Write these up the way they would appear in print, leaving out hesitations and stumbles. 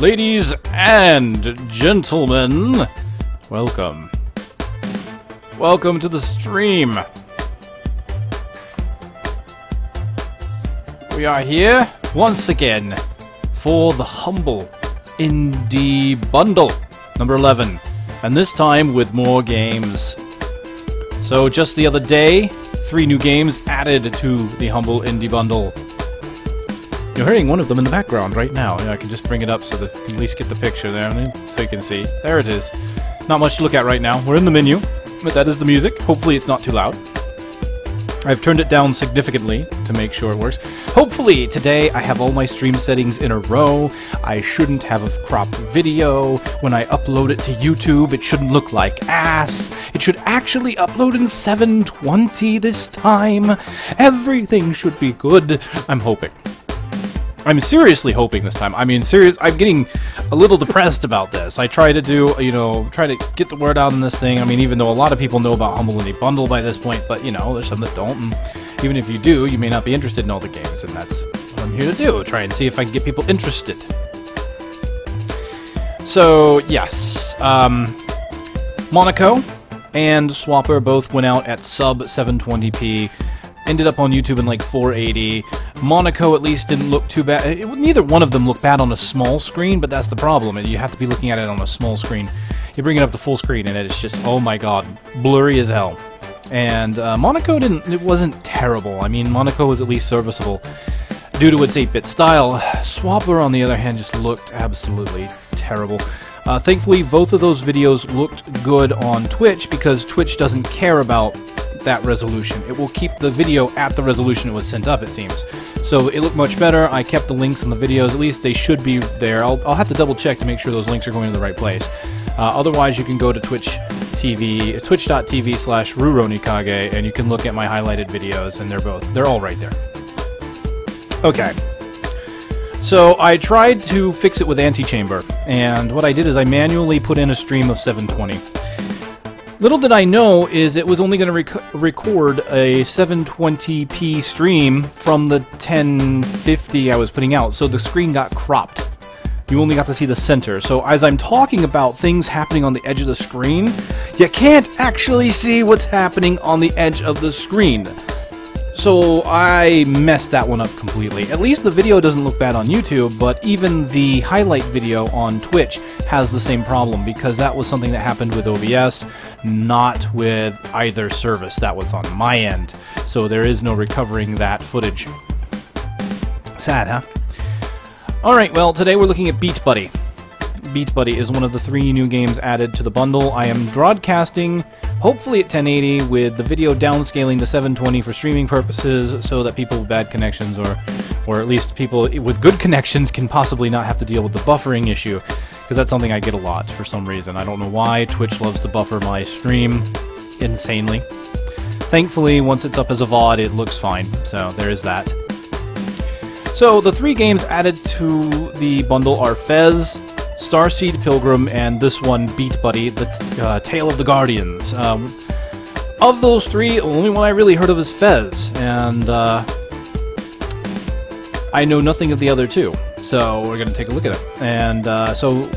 Ladies and gentlemen, welcome. Welcome to the stream. We are here once again for the Humble Indie Bundle number 11, and this time with more games. So just the other day, 3 new games added to the Humble Indie Bundle. You're hearing one of them in the background right now. I can just bring it up so that you can at least get the picture there, so you can see. There it is. Not much to look at right now. We're in the menu, but that is the music. Hopefully it's not too loud. I've turned it down significantly to make sure it works. Hopefully today I have all my stream settings in a row. I shouldn't have a cropped video. When I upload it to YouTube, it shouldn't look like ass. It should actually upload in 720 this time. Everything should be good. I'm hoping. I'm seriously hoping this time. I mean, I'm getting a little depressed about this. I try to do, try to get the word out on this thing. I mean, even though a lot of people know about Humble Indie Bundle by this point, but, there's some that don't. And even if you do, you may not be interested in all the games, and that's what I'm here to do. Try and see if I can get people interested. So, yes. Monaco and Swapper both went out at sub 720p. Ended up on YouTube in like 480. Monaco at least didn't look too bad. Neither one of them looked bad on a small screen, but that's the problem. You have to be looking at it on a small screen. You bring it up to full screen and it's just, oh my god, blurry as hell. And Monaco it wasn't terrible. I mean, Monaco was at least serviceable due to its 8-bit style. Swapper, on the other hand, just looked absolutely terrible. Thankfully, both of those videos looked good on Twitch because Twitch doesn't care about that resolution. It will keep the video at the resolution it was sent up, it seems. So it looked much better. I kept the links in the videos. At least they should be there. I'll have to double check to make sure those links are going to the right place. Otherwise, you can go to twitch.tv/ruronikage, and you can look at my highlighted videos, and they're all right there. Okay. So I tried to fix it with Antichamber, and what I did is I manually put in a stream of 720. Little did I know is it was only going to record a 720p stream from the 1050 I was putting out, so the screen got cropped. You only got to see the center. So as I'm talking about things happening on the edge of the screen, you can't actually see what's happening on the edge of the screen. So I messed that one up completely. At least the video doesn't look bad on YouTube, but even the highlight video on Twitch has the same problem because that was something that happened with OBS, not with either service. That was on my end. So there is no recovering that footage. Sad, huh? Alright, well, today we're looking at Beatbuddy. Beatbuddy is one of the 3 new games added to the bundle. I am broadcasting, hopefully at 1080, with the video downscaling to 720 for streaming purposes, so that people with bad connections, or at least people with good connections, can possibly not have to deal with the buffering issue, because that's something I get a lot for some reason. I don't know why. Twitch loves to buffer my stream insanely. Thankfully, once it's up as a VOD, it looks fine, so there is that. So, the 3 games added to the bundle are Fez, Starseed Pilgrim, and this one, Beatbuddy, the Tale of the Guardians. Of those 3, the only one I really heard of is Fez, and I know nothing of the other 2, so we're going to take a look at it. And so,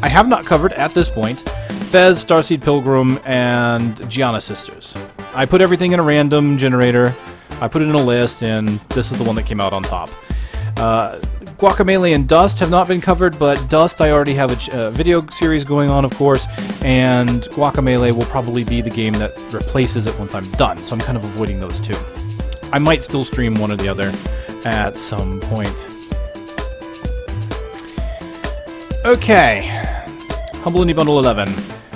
I have not covered, at this point, Fez, Starseed Pilgrim, and Giana Sisters. I put everything in a random generator, I put it in a list, and this is the one that came out on top. Guacamelee and Dust have not been covered, but Dust I already have a video series going on, of course, and Guacamelee will probably be the game that replaces it once I'm done, so I'm kind of avoiding those 2. I might still stream one or the other at some point. Okay, Humble Indie Bundle 11.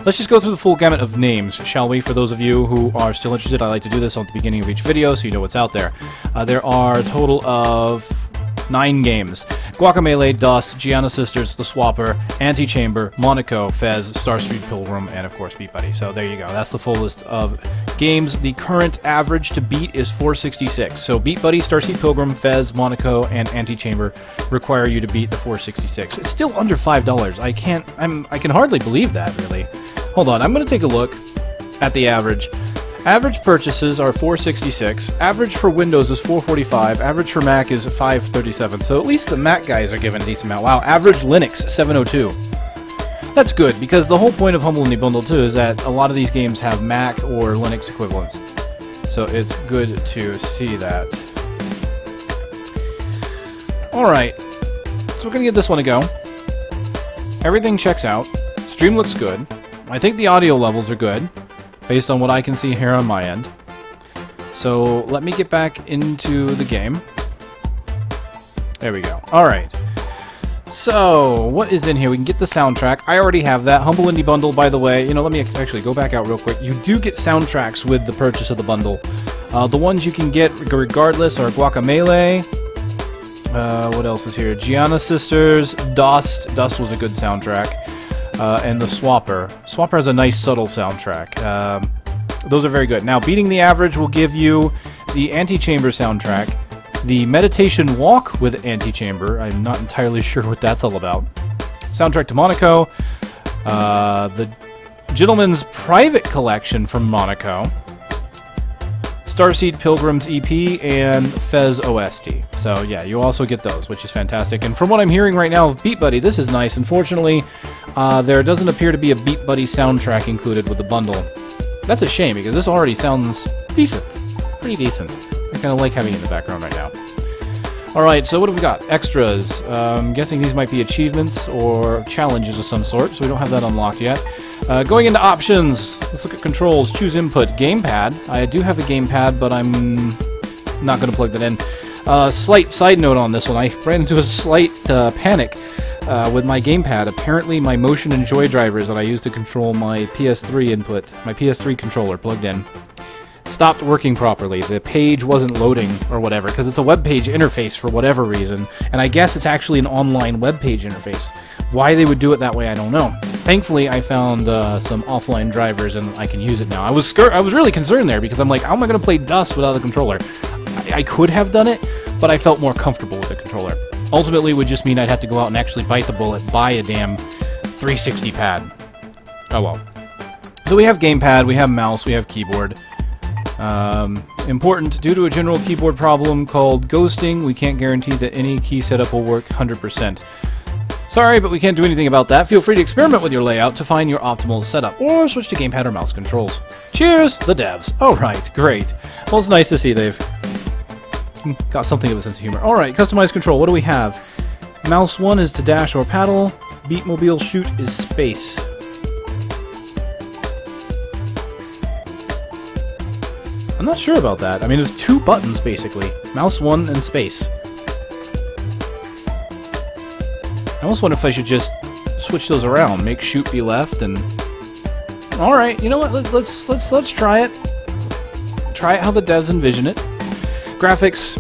Let's just go through the full gamut of names, shall we? For those of you who are still interested, I like to do this at the beginning of each video so you know what's out there. There are a total of 9 games. Guacamelee, Dust, Giana Sisters, The Swapper, Antichamber, Monaco, Fez, Starseed Pilgrim, and of course Beatbuddy. So there you go. That's the full list of games. The current average to beat is 466. So Beatbuddy, Starseed Pilgrim, Fez, Monaco, and Antichamber require you to beat the 466. It's still under $5. I can hardly believe that, really. Hold on, I'm going to take a look at the average. Average purchases are 466. Average for Windows is 445. Average for Mac is 537. So at least the Mac guys are giving a decent amount. Wow, average Linux 702. That's good, because the whole point of Humble Indie Bundle 2 is that a lot of these games have Mac or Linux equivalents. So it's good to see that. Alright, so we're going to give this one a go. Everything checks out. Stream looks good. I think the audio levels are good, based on what I can see here on my end. So let me get back into the game. There we go. Alright. So, what is in here? We can get the soundtrack. I already have that. Humble Indie Bundle, by the way. You know, let me actually go back out real quick. You do get soundtracks with the purchase of the bundle. The ones you can get regardless are Guacamelee. What else is here? Giana Sisters, Dust. Dust was a good soundtrack. And the Swapper. Swapper has a nice, subtle soundtrack. Those are very good. Now, Beating the Average will give you the Antichamber soundtrack. The Meditation Walk with Antichamber. I'm not entirely sure what that's all about. Soundtrack to Monaco. The Gentleman's Private Collection from Monaco. Starseed Pilgrim's EP, and Fez OST. So yeah, you also get those, which is fantastic. And from what I'm hearing right now of Beatbuddy, this is nice. Unfortunately, there doesn't appear to be a Beatbuddy soundtrack included with the bundle. That's a shame, because this already sounds decent. Pretty decent. I kind of like having it in the background right now. Alright, so what have we got? Extras. I'm guessing these might be achievements or challenges of some sort, so we don't have that unlocked yet. Going into options, let's look at controls. Choose input. Gamepad. I do have a gamepad, but I'm not going to plug that in. Slight side note on this one. I ran into a slight panic with my gamepad. Apparently my motion and joy drivers that I use to control my PS3 input, my PS3 controller plugged in, stopped working properly. The page wasn't loading or whatever, because it's a web page interface for whatever reason, and I guess it's actually an online web page interface. Why they would do it that way, I don't know. Thankfully, I found some offline drivers, and I can use it now. I was really concerned there, because I'm like, how am I going to play Dust without a controller? I could have done it, but I felt more comfortable with the controller. Ultimately, it would just mean I'd have to go out and actually bite the bullet, buy a damn 360 pad. Oh well. So we have gamepad, we have mouse, we have keyboard. Important, due to a general keyboard problem called ghosting, we can't guarantee that any key setup will work 100%. Sorry, but we can't do anything about that. Feel free to experiment with your layout to find your optimal setup, or switch to gamepad or mouse controls. Cheers, the devs. Alright, great. Well, it's nice to see they've got something of a sense of humor. Alright, customized control, what do we have? Mouse 1 is to dash or paddle. Beatmobile shoot is space. I'm not sure about that. I mean, there's two buttons, basically. Mouse 1 and space. I almost wonder if I should just switch those around. Make shoot be left and... Alright, you know what? Let's try it. Try it how the devs envision it. Graphics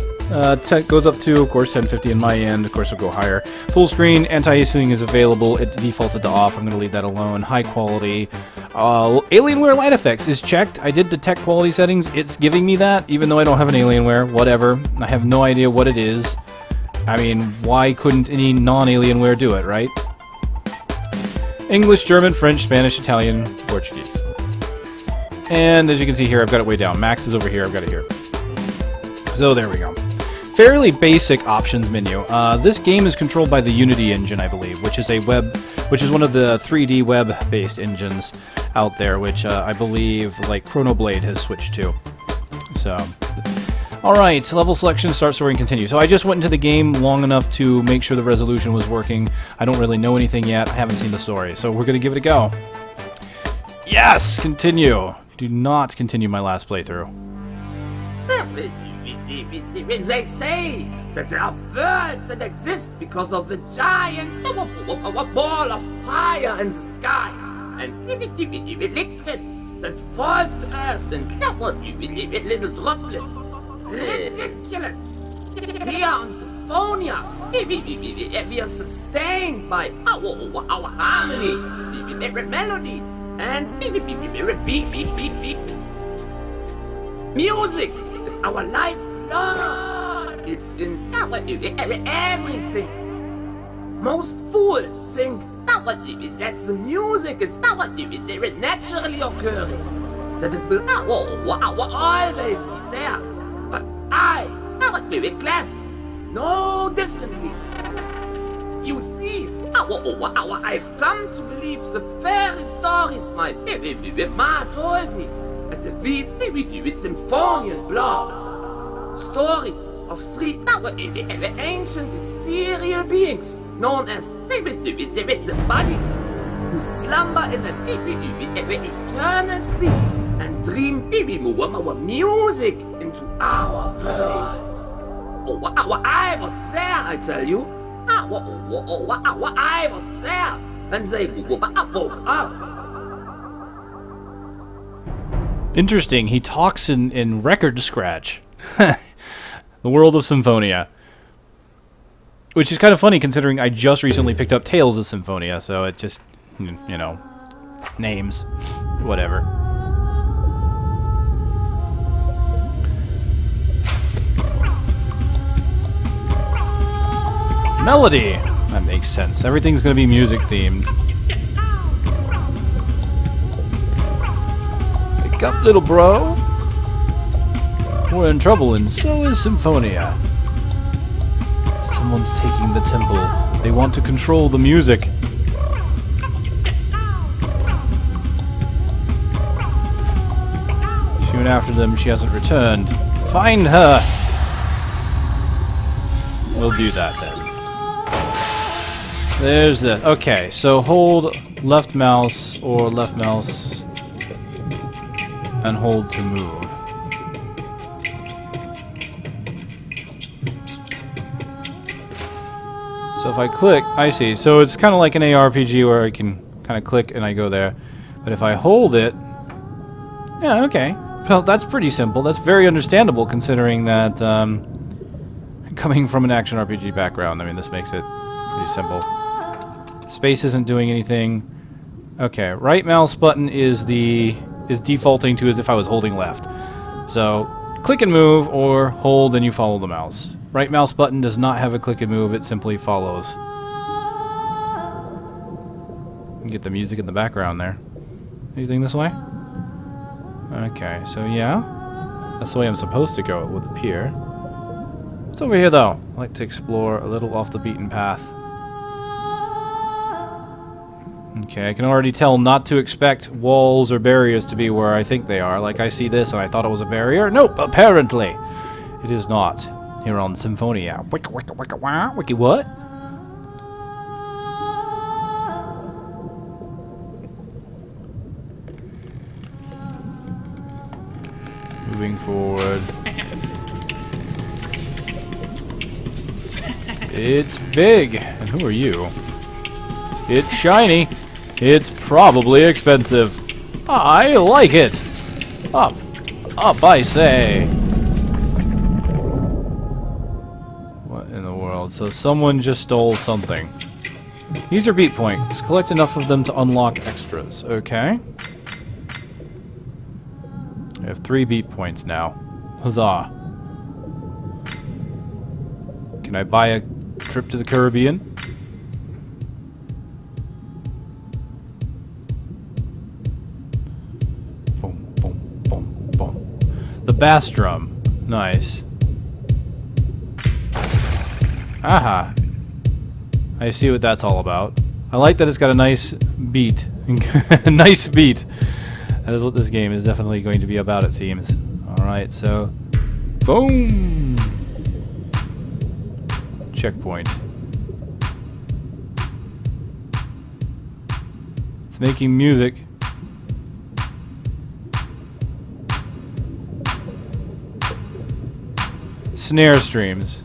goes up to, of course, 1050 in my end. Of course, it'll go higher. Full screen, anti-aliasing is available. It defaulted to off. I'm going to leave that alone. High quality. Alienware light effects is checked. I did detect quality settings. It's giving me that, even though I don't have an Alienware. Whatever. I have no idea what it is. I mean, why couldn't any non-Alienware do it, right? English, German, French, Spanish, Italian, Portuguese. And as you can see here, I've got it way down. Max is over here. I've got it here. So there we go. Fairly basic options menu. This game is controlled by the Unity engine, I believe, which is one of the 3D web-based engines out there, which I believe like Chronoblade has switched to. So, all right, level selection, start story, and continue. So I just went into the game long enough to make sure the resolution was working. I don't really know anything yet. I haven't seen the story, so we're gonna give it a go. Yes, continue. Do not continue my last playthrough. They say that there are worlds that exist because of the giant ball of fire in the sky, and liquid that falls to earth in little droplets. Ridiculous! Here on Symphonia, we are sustained by our harmony, melody, and music. It's our lifeblood. It's in everything. Most fools think that the music is naturally occurring. that it will always be there. But I will be cleft, no differently. You see, I've come to believe the fairy stories my ma told me as a with symphonial blood. Stories of three ancient ethereal beings known as the bodies, who slumber in an eternal sleep and dream music into our world. I was there, I tell you. I was there when they woke up. Interesting, he talks in record scratch. The world of Symphonia. Which is kind of funny considering I just recently picked up Tales of Symphonia, so it just, you know, names, whatever. Melody! That makes sense. Everything's gonna be music themed. Wake up, little bro! We're in trouble, and so is Symphonia. Someone's taking the temple. They want to control the music. She went after them, she hasn't returned. Find her! We'll do that then. There's the... Okay, so hold left mouse or left mouse and hold to move. So if I click, I see. So it's kind of like an ARPG where I can kind of click and I go there. But if I hold it... Yeah, okay. Well, that's pretty simple. That's very understandable considering that coming from an action RPG background, I mean, this makes it pretty simple. Space isn't doing anything. Okay, right mouse button is defaulting to as if I was holding left. So click and move or hold and you follow the mouse. Right mouse button does not have a click and move, it simply follows. You can get the music in the background there. Anything this way? Okay, so yeah. That's the way I'm supposed to go, it would appear. What's over here though? I'd like to explore a little off the beaten path. Okay, I can already tell not to expect walls or barriers to be where I think they are. Like I see this and I thought it was a barrier. Nope, apparently it is not. Here on Symphonia. Wiki what? Moving forward. It's big. And who are you? It's shiny. It's probably expensive. I like it. Up. Up, I say. What in the world? So someone just stole something. These are beat points. Collect enough of them to unlock extras. Okay. I have 3 beat points now. Huzzah. Can I buy a trip to the Caribbean? Boom, boom, boom, boom. The bass drum. Nice. Aha. I see what that's all about. I like that it's got a nice beat. A nice beat. That is what this game is definitely going to be about, it seems. Alright, so... Boom! Checkpoint. It's making music. Snare streams.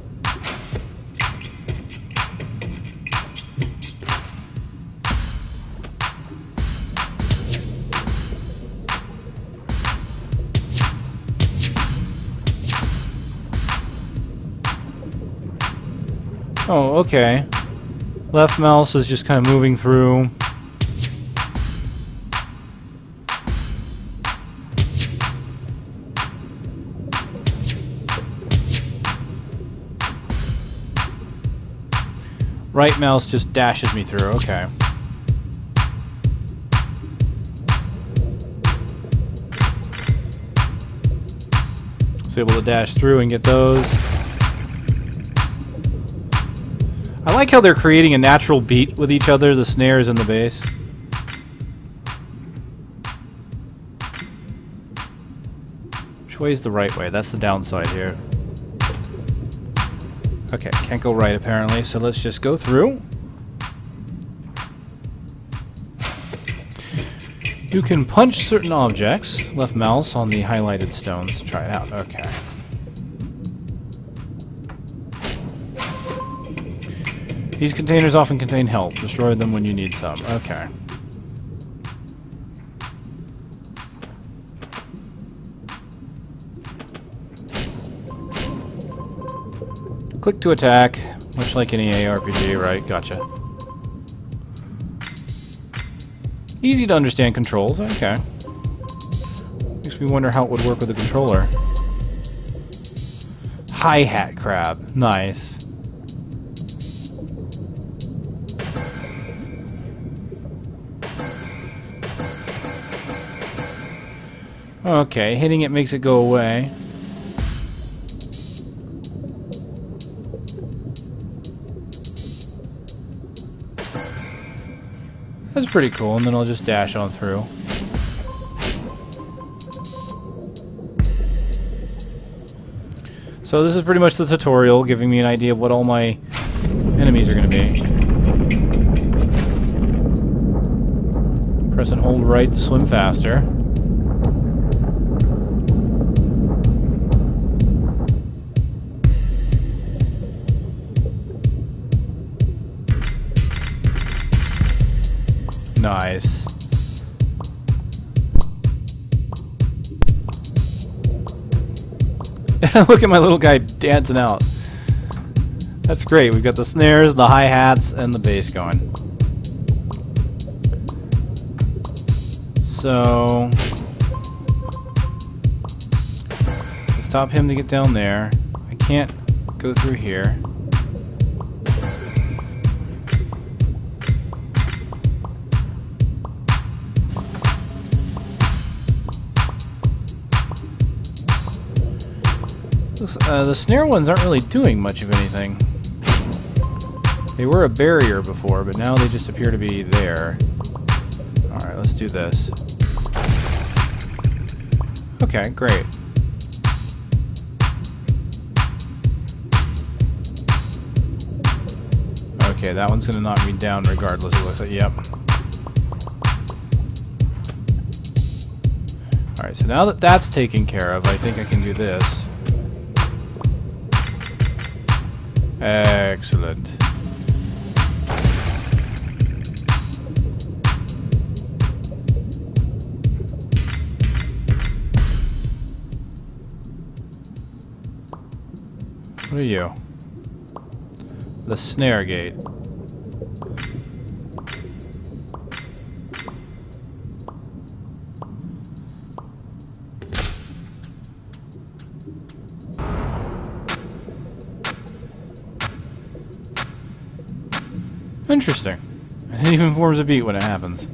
Oh, okay. Left mouse is just kind of moving through. Right mouse just dashes me through, okay. be able to dash through and get those. I like how they're creating a natural beat with each other, the snares and the bass. Which way is the right way? That's the downside here. Okay, can't go right apparently, so let's just go through. You can punch certain objects. Left mouse on the highlighted stones to try it out. Okay. These containers often contain health. Destroy them when you need some. Okay. Click to attack, much like any ARPG, right? Gotcha. Easy to understand controls, okay. Makes me wonder how it would work with a controller. Hi-hat crab, nice. Okay, hitting it makes it go away. That's pretty cool, and then I'll just dash on through. So this is pretty much the tutorial, giving me an idea of what all my enemies are going to be. Press and hold right to swim faster. Nice. Look at my little guy dancing out. That's great. We've got the snares, the hi-hats, and the bass going. So, to stop him to get down there, I can't go through here. The snare ones aren't really doing much of anything. They were a barrier before, but now they just appear to be there. Alright, let's do this. Okay, great. Okay, that one's gonna knock me down regardless, it looks like. Yep. Alright, so now that that's taken care of, I think I can do this. Excellent. What are you? The snare gate. Interesting. It even forms a beat when it happens.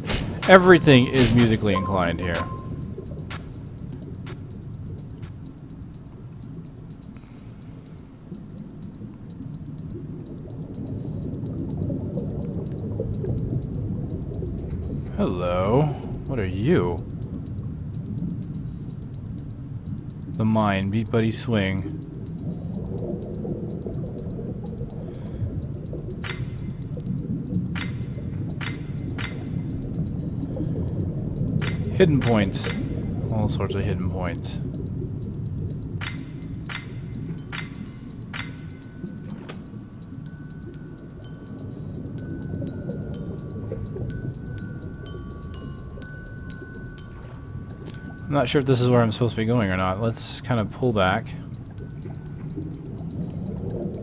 Everything is musically inclined here. Hello. What are you? The mine. Beatbuddy swing. Hidden points. All sorts of hidden points. I'm not sure if this is where I'm supposed to be going or not. Let's kind of pull back.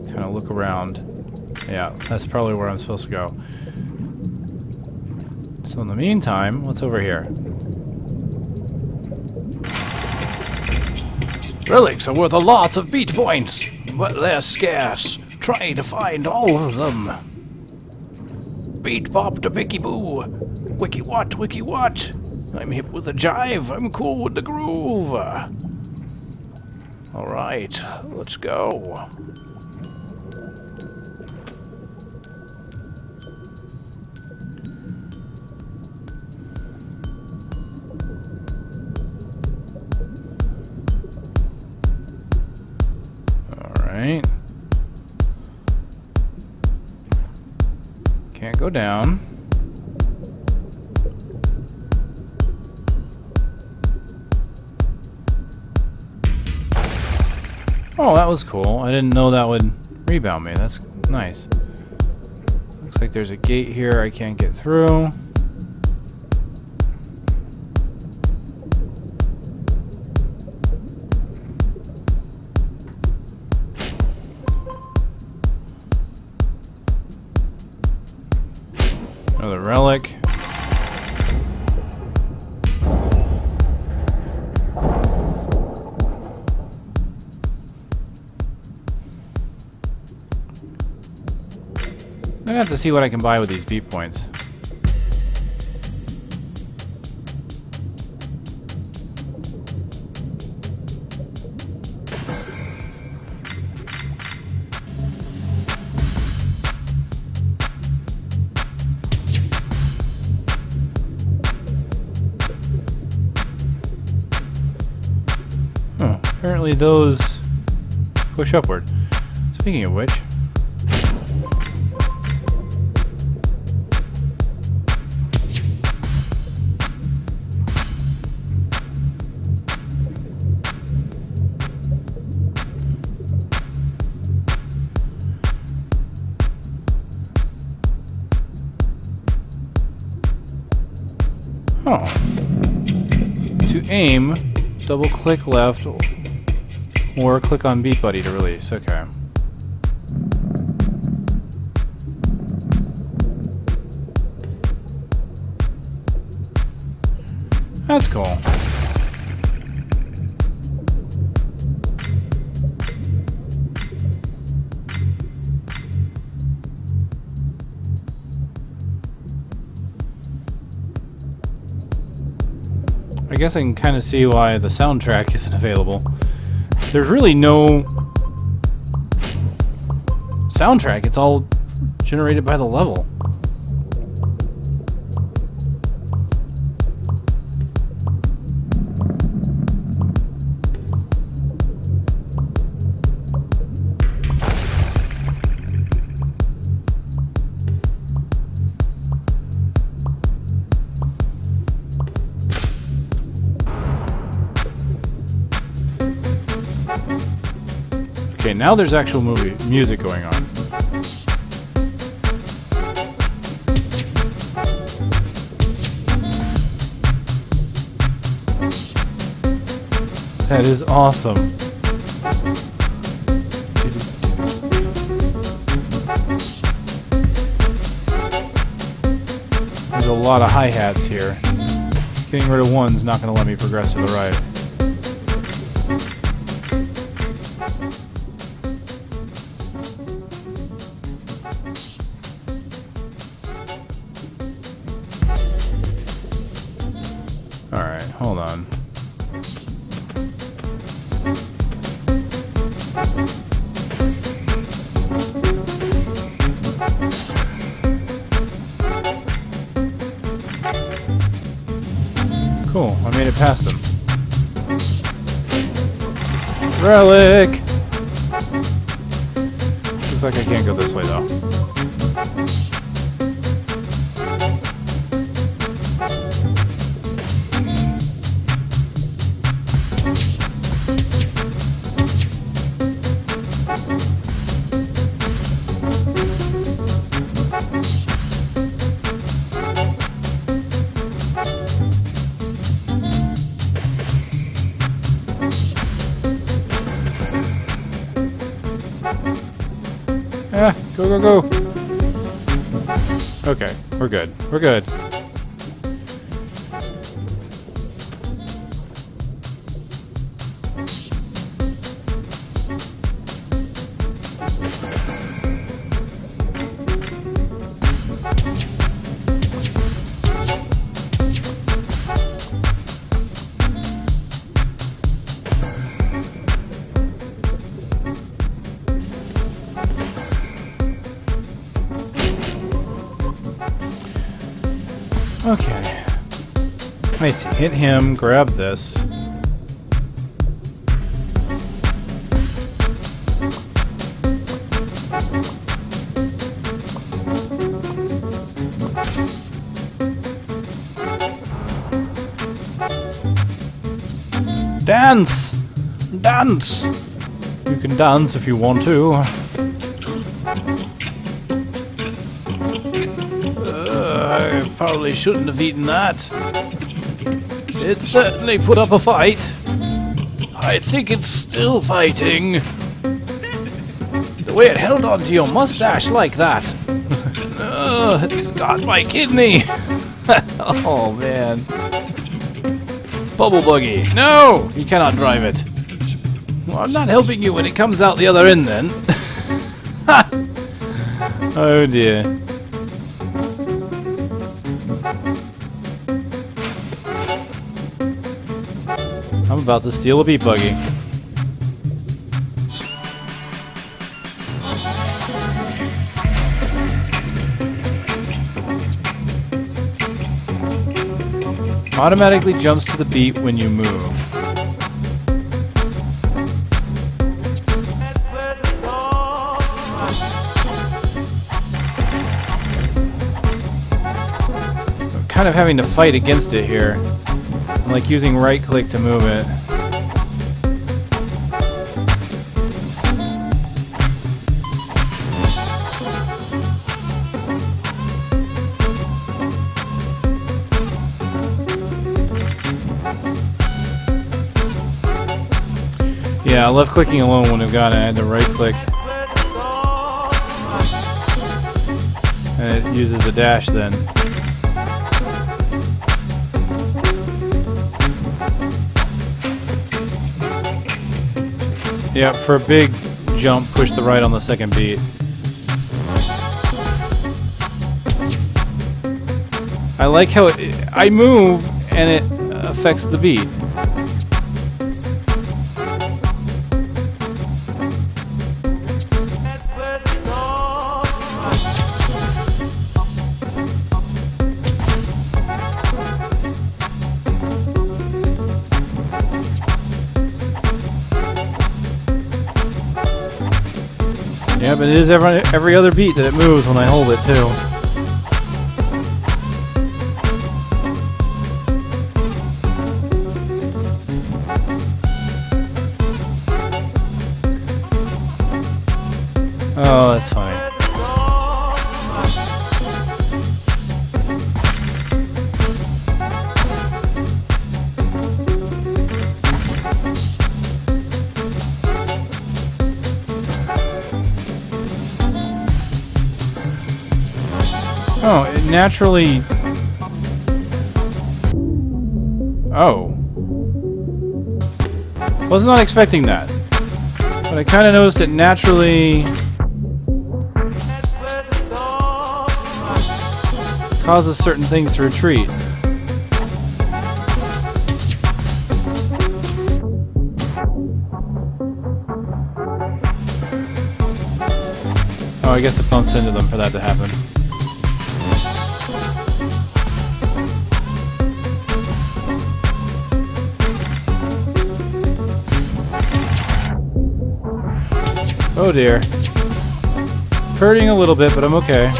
Kind of look around. Yeah, that's probably where I'm supposed to go. So in the meantime, what's over here? Relics are worth a lot of beat points, but they're scarce. Try to find all of them. Beat bop to picky boo. Wiki what, wiki what? I'm hip with the jive, I'm cool with the groove. Alright, let's go. Alright. Can't go down. Oh, that was cool. I didn't know that would rebound me. That's nice. Looks like there's a gate here I can't get through. Another relic. I'm gonna have to see what I can buy with these beat points. Oh, apparently those push upward. Speaking of which, to aim, double click left or click on Beatbuddy to release. Okay. That's cool. I guess I can kind of see why the soundtrack isn't available. There's really no soundtrack. It's all generated by the level. Okay, now there's actual music going on. That is awesome. There's a lot of hi-hats here. Getting rid of one's not going to let me progress to the right. Alright, hold on. Cool, I made it past them. Relic! Looks like I can't go this way though. Go, go, go! Okay, we're good. We're good. Okay. I see. Hit him, grab this. Dance! Dance! You can dance if you want to. I probably shouldn't have eaten that. It certainly put up a fight. I think it's still fighting. The way it held onto your mustache like that. It's got my kidney. Oh man. Bubble buggy. No! You cannot drive it. Well, I'm not helping you when it comes out the other end then. Oh dear. I'm about to steal a beat buggy. Automatically jumps to the beat when you move. I'm kind of having to fight against it here. I'm like using right click to move it. Yeah, left clicking alone wouldn't have got it. I had to right click. And it uses the dash then. Yeah, for a big jump, push the right on the second beat. I like how I move and it affects the beat. Yeah, but it is every other beat that it moves when I hold it too. Oh, that's funny. Oh, it naturally... Oh. Was not expecting that. But I kind of noticed it naturally... causes certain things to retreat. Oh, I guess it bumps into them for that to happen. Oh dear. Hurting a little bit, but I'm okay.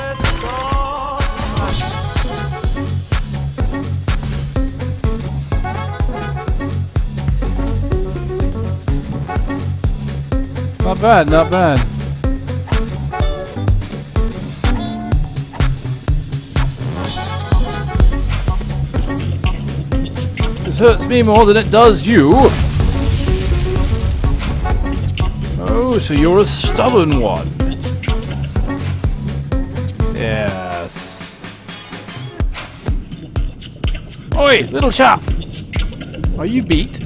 Not bad, not bad. This hurts me more than it does you. Oh, so you're a stubborn one. Yes. Oi, little chap. Are you beat?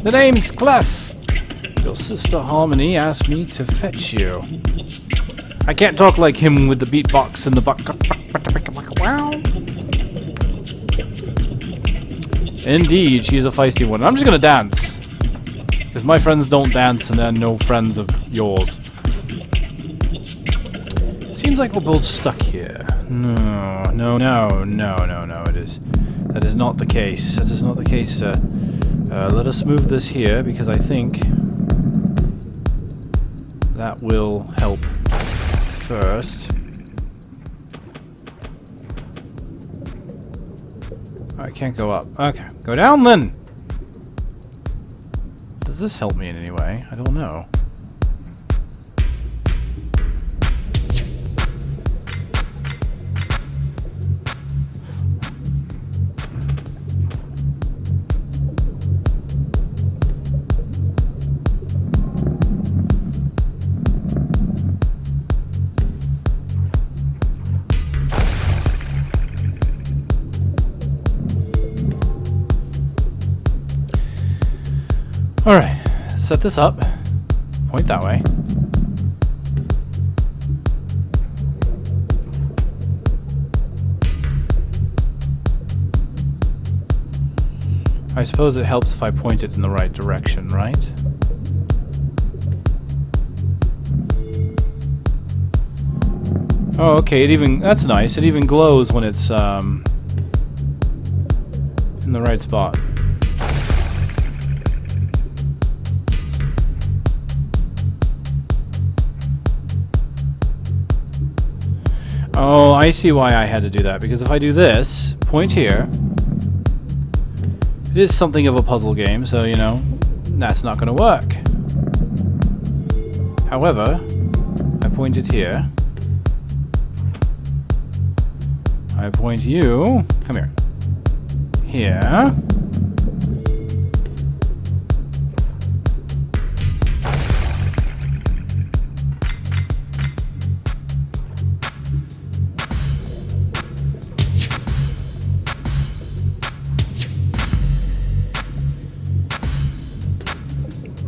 The name's Clef. Your sister Harmony asked me to fetch you. I can't talk like him with the beatbox and the buck. Indeed, she's a feisty one. I'm just gonna dance. Because my friends don't dance and they're no friends of yours. Seems like we're both stuck here. No, that is not the case. That is not the case, sir. Let us move this here, because I think that will help first. I can't go up. Okay, go down then! Does this help me in any way? I don't know. Alright, set this up. Point that way. I suppose it helps if I point it in the right direction, right? Oh, okay, that's nice. It even glows when it's in the right spot. Oh, I see why I had to do that, because if I do this, point here, it is something of a puzzle game, so, you know, that's not going to work. However, I point it here. I point you, come here, here.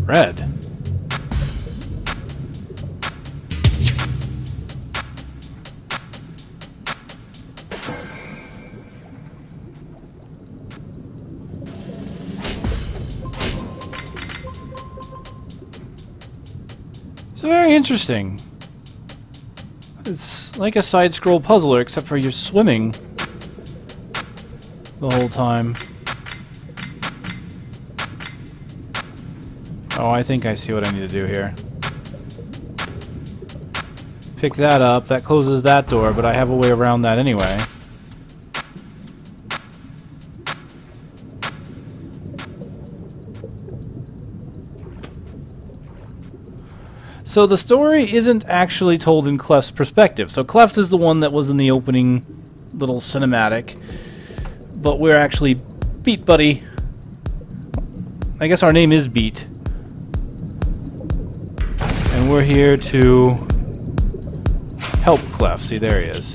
Red. It's very interesting. It's like a side-scroll puzzler, except for you're swimming the whole time. Oh, I think I see what I need to do here. Pick that up. That closes that door, but I have a way around that anyway. So the story isn't actually told in Clef's perspective. So Clef is the one that was in the opening little cinematic, but we're actually Beatbuddy. I guess our name is Beat. And we're here to help Clef. See, there he is.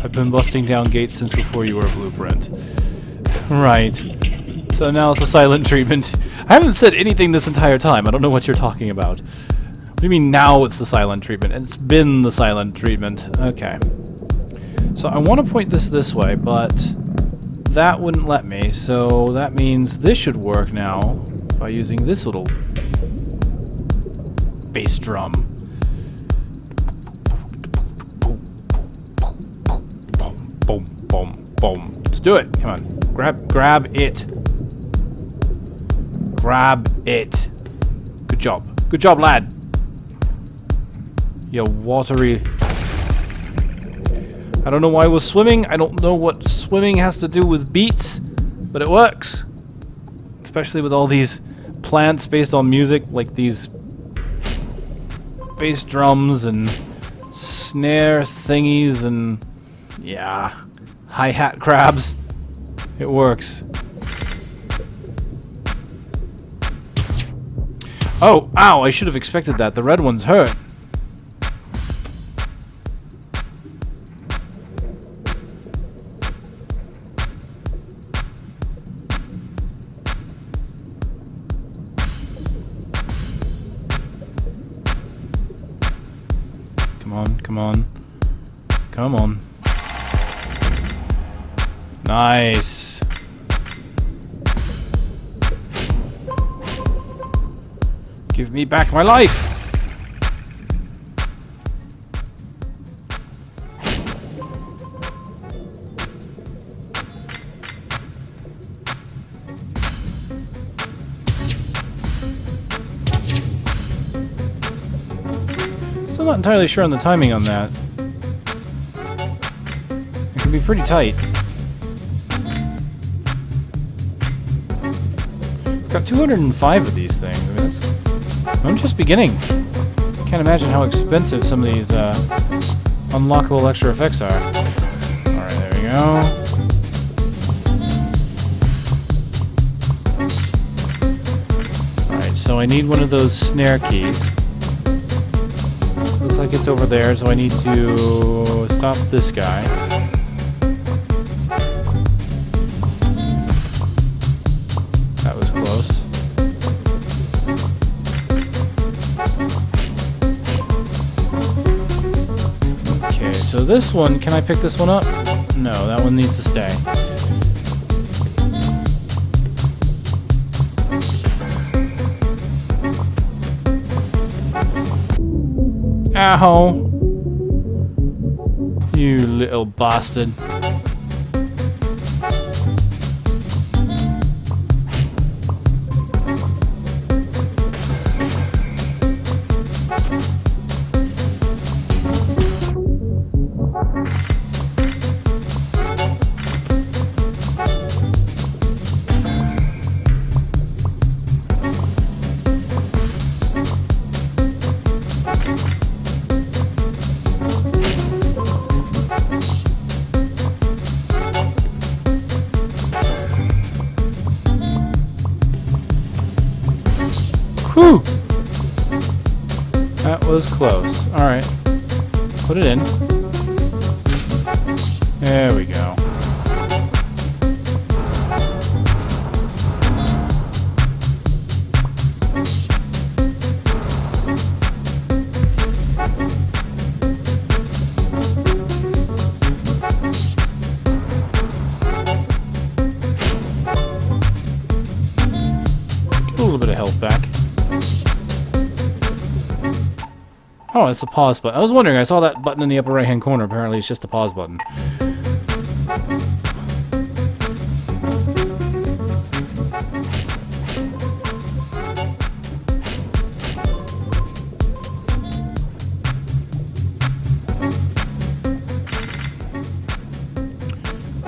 I've been busting down gates since before you were a blueprint. Right. So now it's a silent treatment. I haven't said anything this entire time. I don't know what you're talking about. What do you mean now it's the silent treatment? It's been the silent treatment. Okay. So I want to point this way, but that wouldn't let me, so that means this should work now by using this little bass drum. Boom, boom, boom. Let's do it. Come on. Grab it. Grab it. Good job. Good job, lad. You watery... I don't know why I was swimming. I don't know what swimming has to do with beats, but it works. Especially with all these plants based on music, like these bass drums and snare thingies and, yeah, hi-hat crabs. It works. Oh, ow, I should have expected that. The red one's hurt. Come on. Come on. Nice. Give me back my life. Still not entirely sure on the timing on that. It can be pretty tight. I've got 205 of these things. I mean, I'm just beginning. Can't imagine how expensive some of these unlockable extra effects are. Alright, there we go. Alright, so I need one of those snare keys. Looks like it's over there, so I need to stop this guy. That was close. Okay, so this one, can I pick this one up? No, that one needs to stay. Ow! You little bastard. Whew! That was close. Alright. Put it in. There we go. Get a little bit of health back. Oh, it's a pause button. I was wondering, I saw that button in the upper right-hand corner. Apparently it's just a pause button.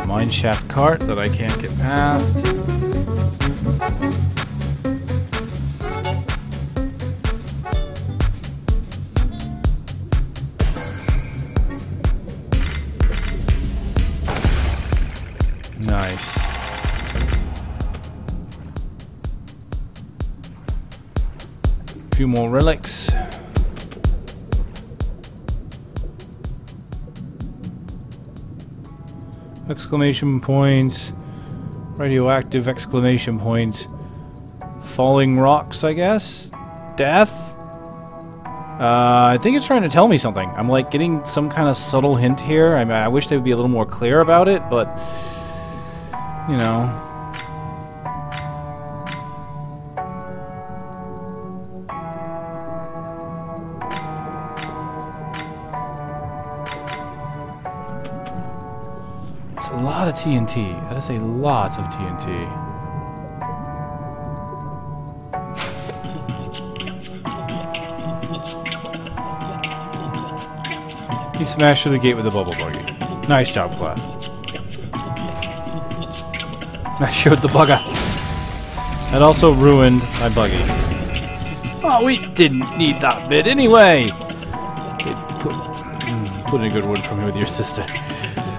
Mineshaft cart that I can't get past. Nice. A few more relics. Exclamation points. Radioactive exclamation points. Falling rocks, I guess? Death? I think it's trying to tell me something. I'm like getting some kind of subtle hint here. I mean, I wish they would be a little more clear about it, but you know. It's a lot of TNT. That is a lot of TNT. He smashed through the gate with a bubble buggy. Nice job, Clef. I showed the bugger. That also ruined my buggy. Oh, we didn't need that bit anyway! Put in a good word from me with your sister.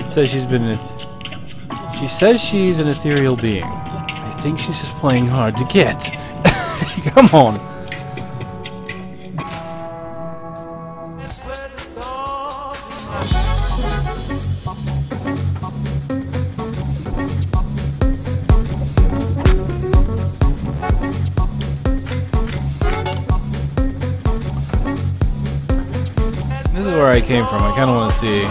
Says she says she's an ethereal being. I think she's just playing hard to get. Come on. This is where I came from. I kind of want to see.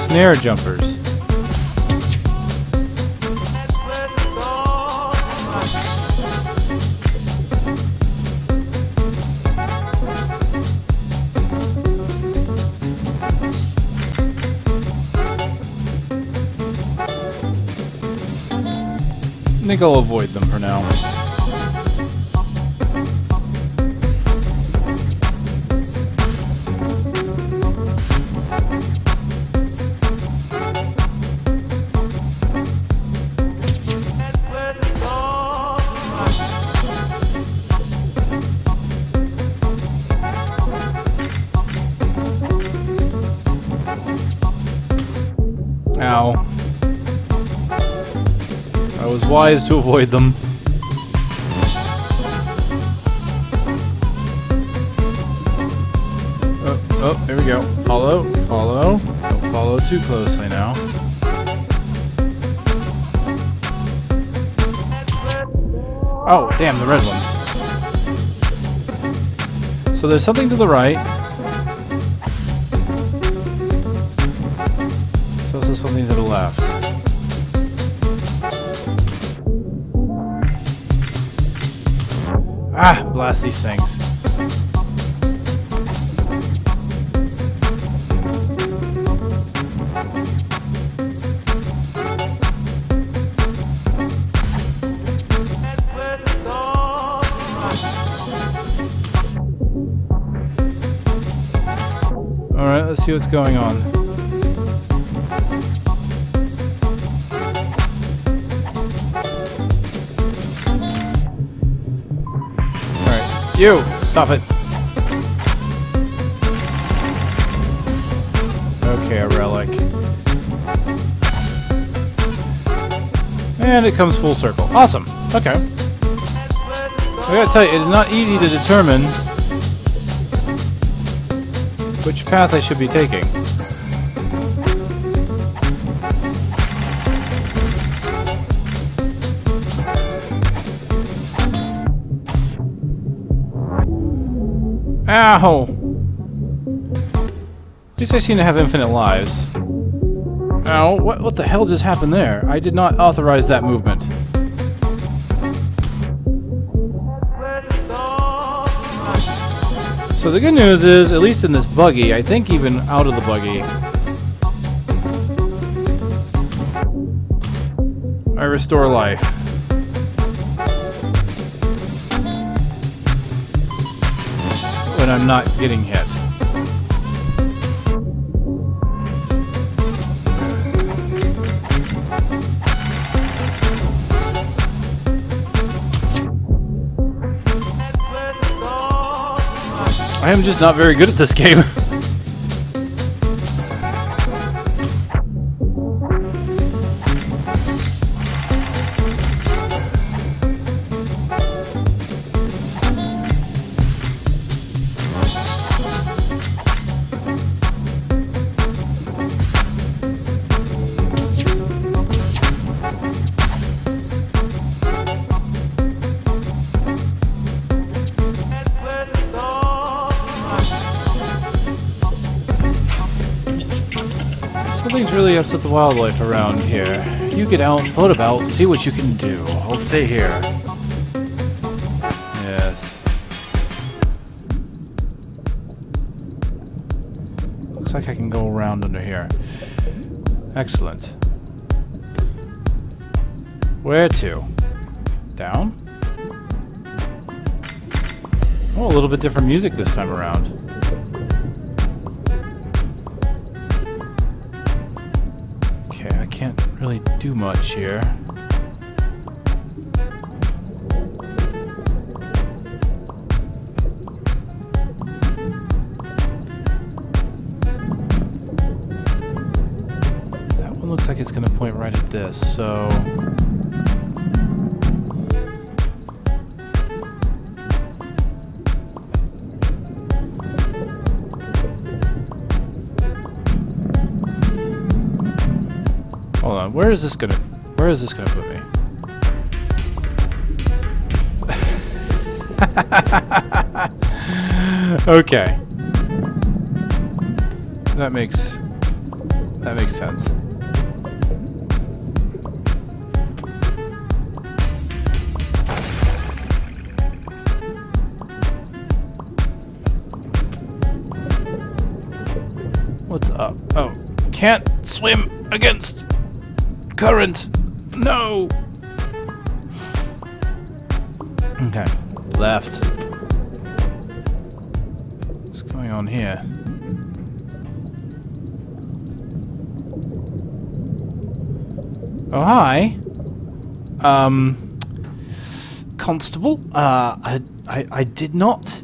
Snare jumpers. think I'll avoid them for now. Ow. I was wise to avoid them. Oh, there we go. Follow, follow. Don't follow too closely now. Oh, damn, the red ones. So there's something to the right. So this is something to the left. Ah, blast these things. Alright, let's see what's going on. Alright, you! Stop it! Okay, a relic. And it comes full circle. Awesome! Okay. I gotta tell you, it's not easy to determine which path I should be taking. Ow! At least I seem to have infinite lives. Ow, what the hell just happened there? I did not authorize that movement. So the good news is, at least in this buggy, I think even out of the buggy, I restore life. When I'm not getting hit. I am just not very good at this game. Something's really upset the wildlife around here. You get out, float about, see what you can do. I'll stay here. Yes. Looks like I can go around under here. Excellent. Where to? Down? Oh, a little bit different music this time around. Can't really do much here. That one looks like it's going to point right at this, so... Hold on, where is this gonna put me? Okay. That makes sense. What's up? Oh, can't swim against current. No. Okay, left. What's going on here? Oh, hi. Constable, I did not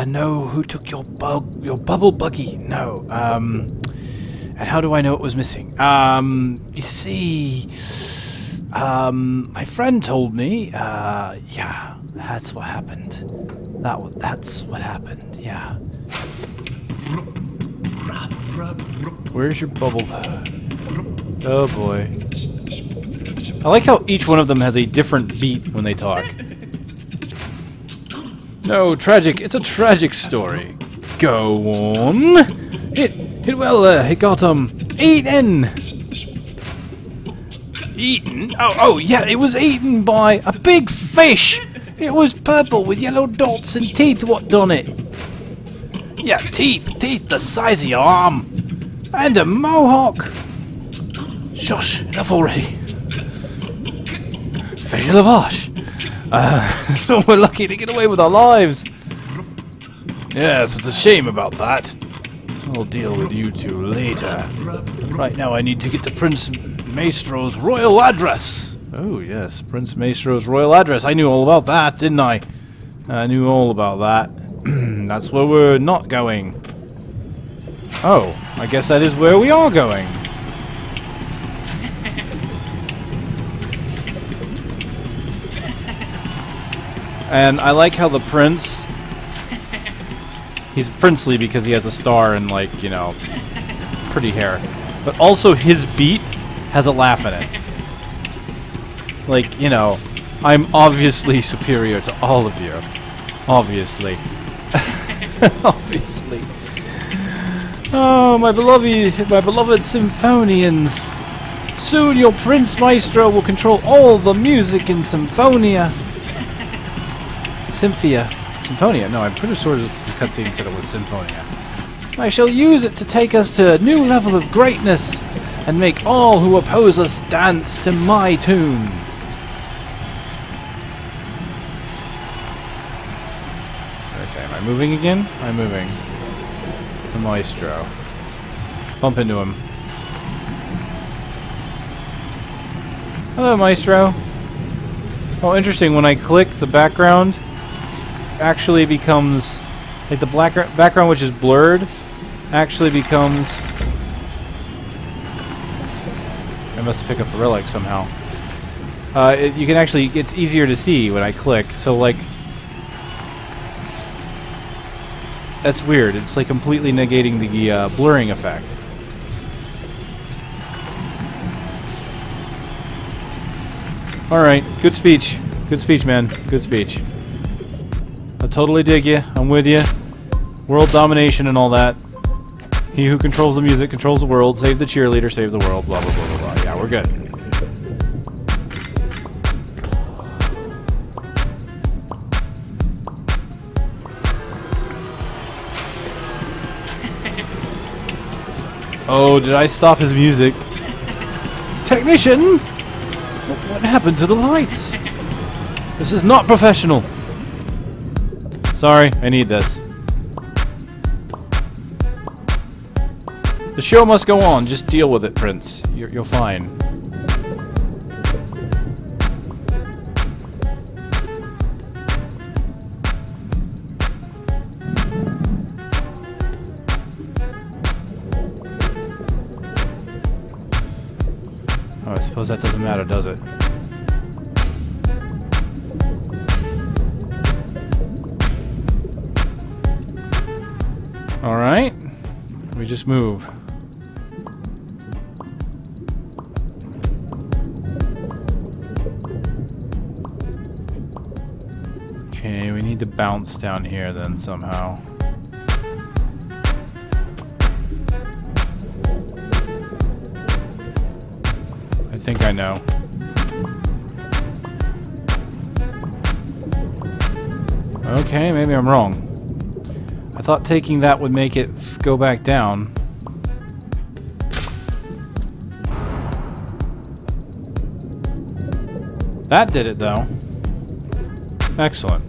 know who took your bubble buggy. No. And how do I know it was missing? You see, my friend told me. Yeah, that's what happened. That's what happened. Yeah. Where's your bubble? Oh boy. I like how each one of them has a different beat when they talk. No, tragic. It's a tragic story. Go on. It got, eaten! Eaten? Oh, yeah, it was eaten by a big fish! It was purple with yellow dots and teeth what done it. Yeah, teeth the size of your arm. And a mohawk. Shush, enough already. Fish of the wash. So we're lucky to get away with our lives. Yes, it's a shame about that. I'll deal with you two later. Right now I need to get to Prince Maestro's royal address. Oh yes, Prince Maestro's royal address. I knew all about that, didn't I? I knew all about that. That's where we're not going. Oh, I guess that is where we are going. And I like how the prince, he's princely because he has a star and, like, you know, pretty hair. But also his beat has a laugh in it. Like, you know, I'm obviously superior to all of you. Obviously. Obviously. Oh, my beloved symphonians. Soon your Prince Maestro will control all the music in Symphonia. Symphonia? No, I'm pretty sure the cutscene said it was Symphonia. I shall use it to take us to a new level of greatness and make all who oppose us dance to my tune. Okay, am I moving again? I'm moving. The Maestro. Bump into him. Hello, Maestro. Oh, interesting. When I click, the background actually becomes, like, the background which is blurred actually becomes, I must pick up the relic somehow. You can actually, it's easier to see when I click, so, like, that's weird. It's like completely negating the blurring effect. Alright, good speech. Good speech, man. Good speech. I totally dig you. I'm with you. World domination and all that. He who controls the music controls the world. Save the cheerleader, save the world. Blah, blah, blah, blah, blah. Yeah, we're good. Oh, did I stop his music? Technician! What happened to the lights? This is not professional. Sorry, I need this. The show must go on. Just deal with it, Prince. You're fine. Oh, I suppose that doesn't matter, does it? Alright. We just move. Okay, we need to bounce down here then somehow. I think I know. Okay, maybe I'm wrong. I thought taking that would make it go back down. That did it, though. Excellent.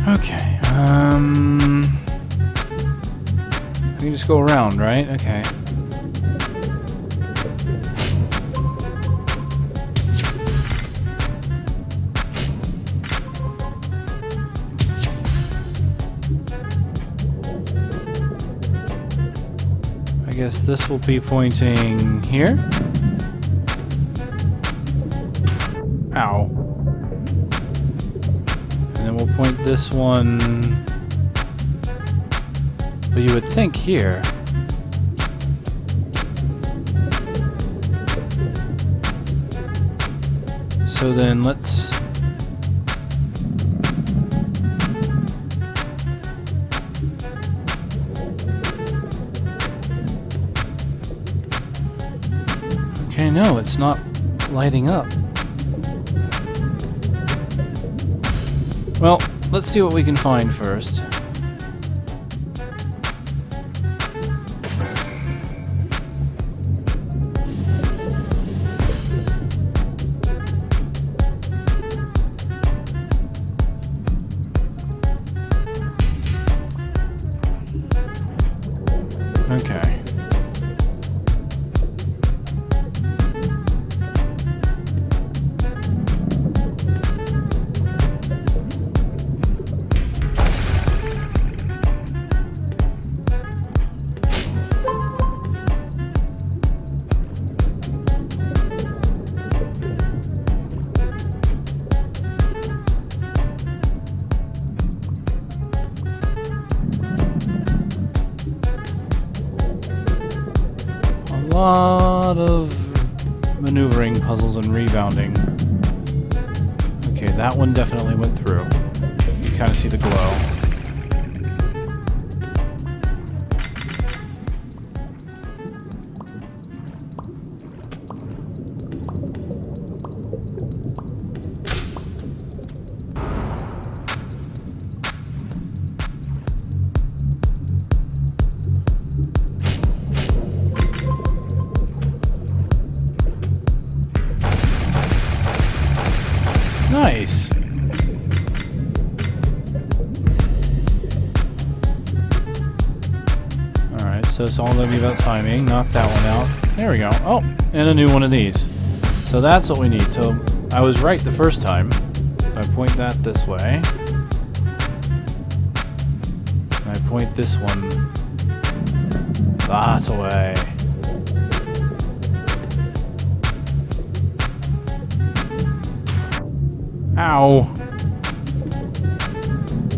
Okay, we can just go around, right? Okay. I guess this will be pointing here. Ow. And then we'll point this one, but you would think here. So then let's... Okay, no, it's not lighting up. Well, let's see what we can find first. Okay. Lot of maneuvering puzzles and rebounding. Okay, that one definitely went through. You kind of see the glow. Nice. Alright, so it's all going to be about timing. Knock that one out. There we go. Oh, and a new one of these. So that's what we need. So I was right the first time. I point that this way. And I point this one that way. Ow.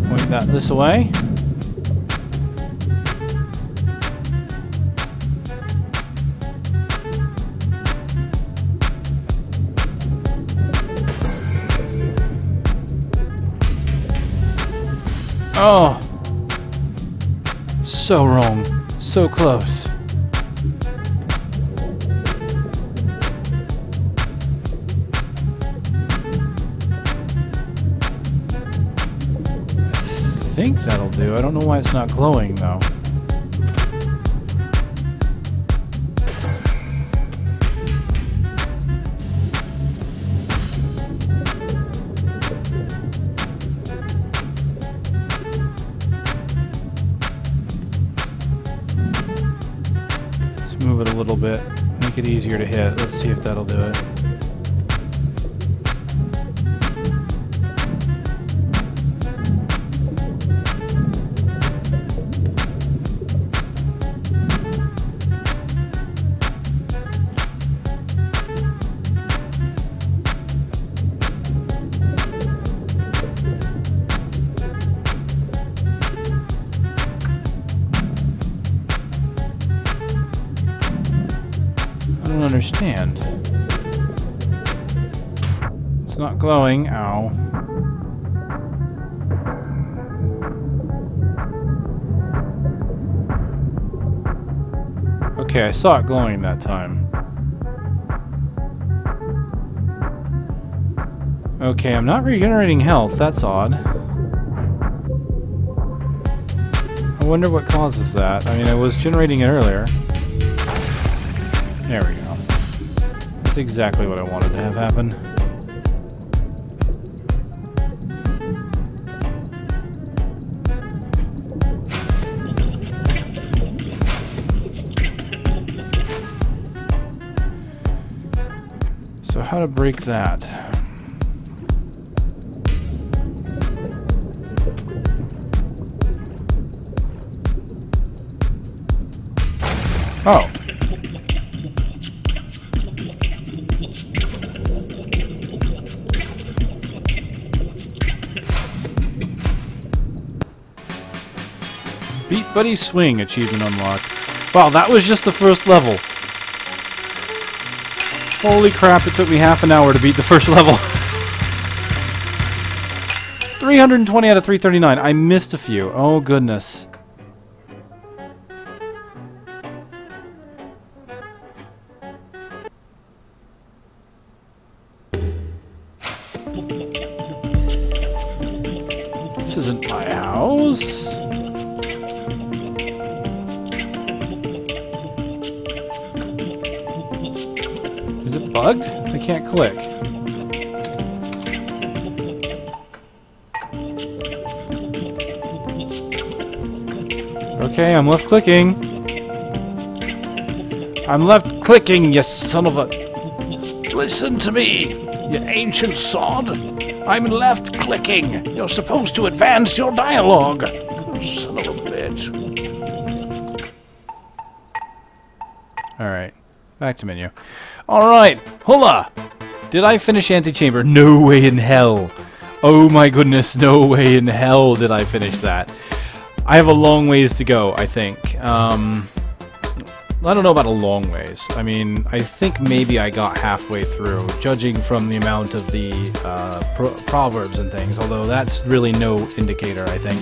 Point that this way. Oh. So wrong. So close. I think that'll do. I don't know why it's not glowing though. Let's move it a little bit, make it easier to hit. Let's see if that'll do it. I don't understand. It's not glowing. Ow. Okay, I saw it glowing that time. Okay, I'm not regenerating health. That's odd. I wonder what causes that. I mean, I was generating it earlier. There we go. That's exactly what I wanted to have happen. So how to break that? Oh. Beatbuddy Swing achievement unlocked. Wow, that was just the first level. Holy crap, it took me half an hour to beat the first level. 320 out of 339. I missed a few. Oh, goodness. This isn't my house. Is it bugged? I can't click. Okay, I'm left clicking. I'm left clicking, you son of a... Listen to me, you ancient sod. I'm left clicking. You're supposed to advance your dialogue. Son of a bitch. Alright, back to menu. Alright, hola! Did I finish Antichamber? No way in hell. Oh my goodness, no way in hell did I finish that. I have a long ways to go, I think. I don't know about a long ways. I mean, I think maybe I got halfway through, judging from the amount of the proverbs and things, although that's really no indicator, I think.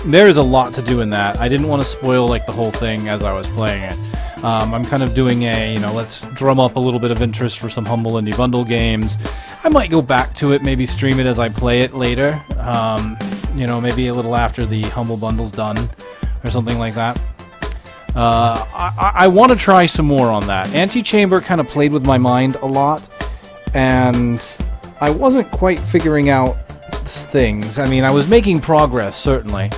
There's a lot to do in that. I didn't want to spoil like the whole thing as I was playing it. I'm kind of doing a, let's drum up a little bit of interest for some Humble Indie Bundle games. I might go back to it, maybe stream it as I play it later. Maybe a little after the Humble Bundle's done, or something like that. I want to try some more on that. Antichamber kind of played with my mind a lot, and I wasn't quite figuring out things. I mean, I was making progress, certainly,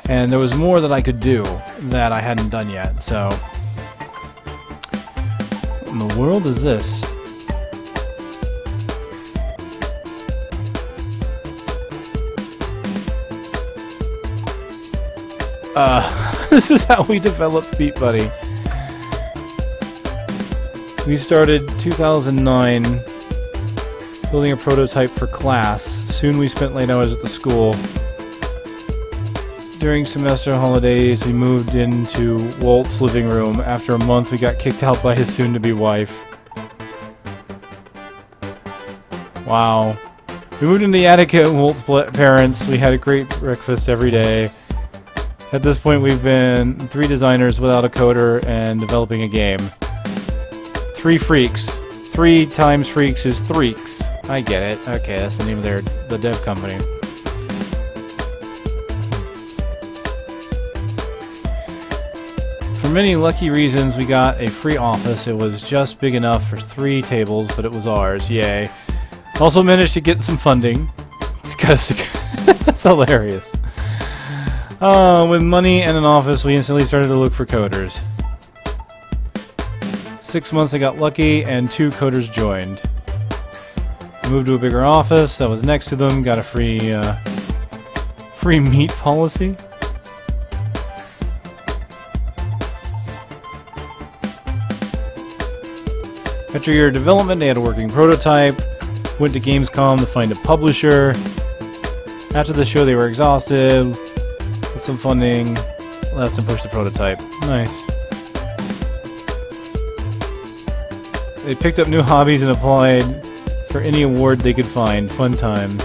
and there was more that I could do that I hadn't done yet, so... What in the world is this? This is how we developed Beatbuddy. We started 2009 building a prototype for class. Soon we spent late hours at the school. During semester holidays, we moved into Walt's living room. After a month, we got kicked out by his soon-to-be wife. Wow. We moved into the attic at Walt's parents. We had a great breakfast every day. At this point, we've been 3 designers without a coder and developing a game. 3 freaks. 3 times freaks is threeks. I get it. Okay, that's the name of the dev company. For many lucky reasons, we got a free office. It was just big enough for 3 tables, but it was ours. Yay. Also managed to get some funding. It's that's hilarious. With money and an office, we instantly started to look for coders. 6 months I got lucky, and 2 coders joined. Moved to a bigger office that was next to them, got a free meat policy. After a year of development, they had a working prototype. Went to Gamescom to find a publisher. After the show, they were exhausted. Got some funding, left and pushed the prototype. Nice. They picked up new hobbies and applied for any award they could find. Fun times.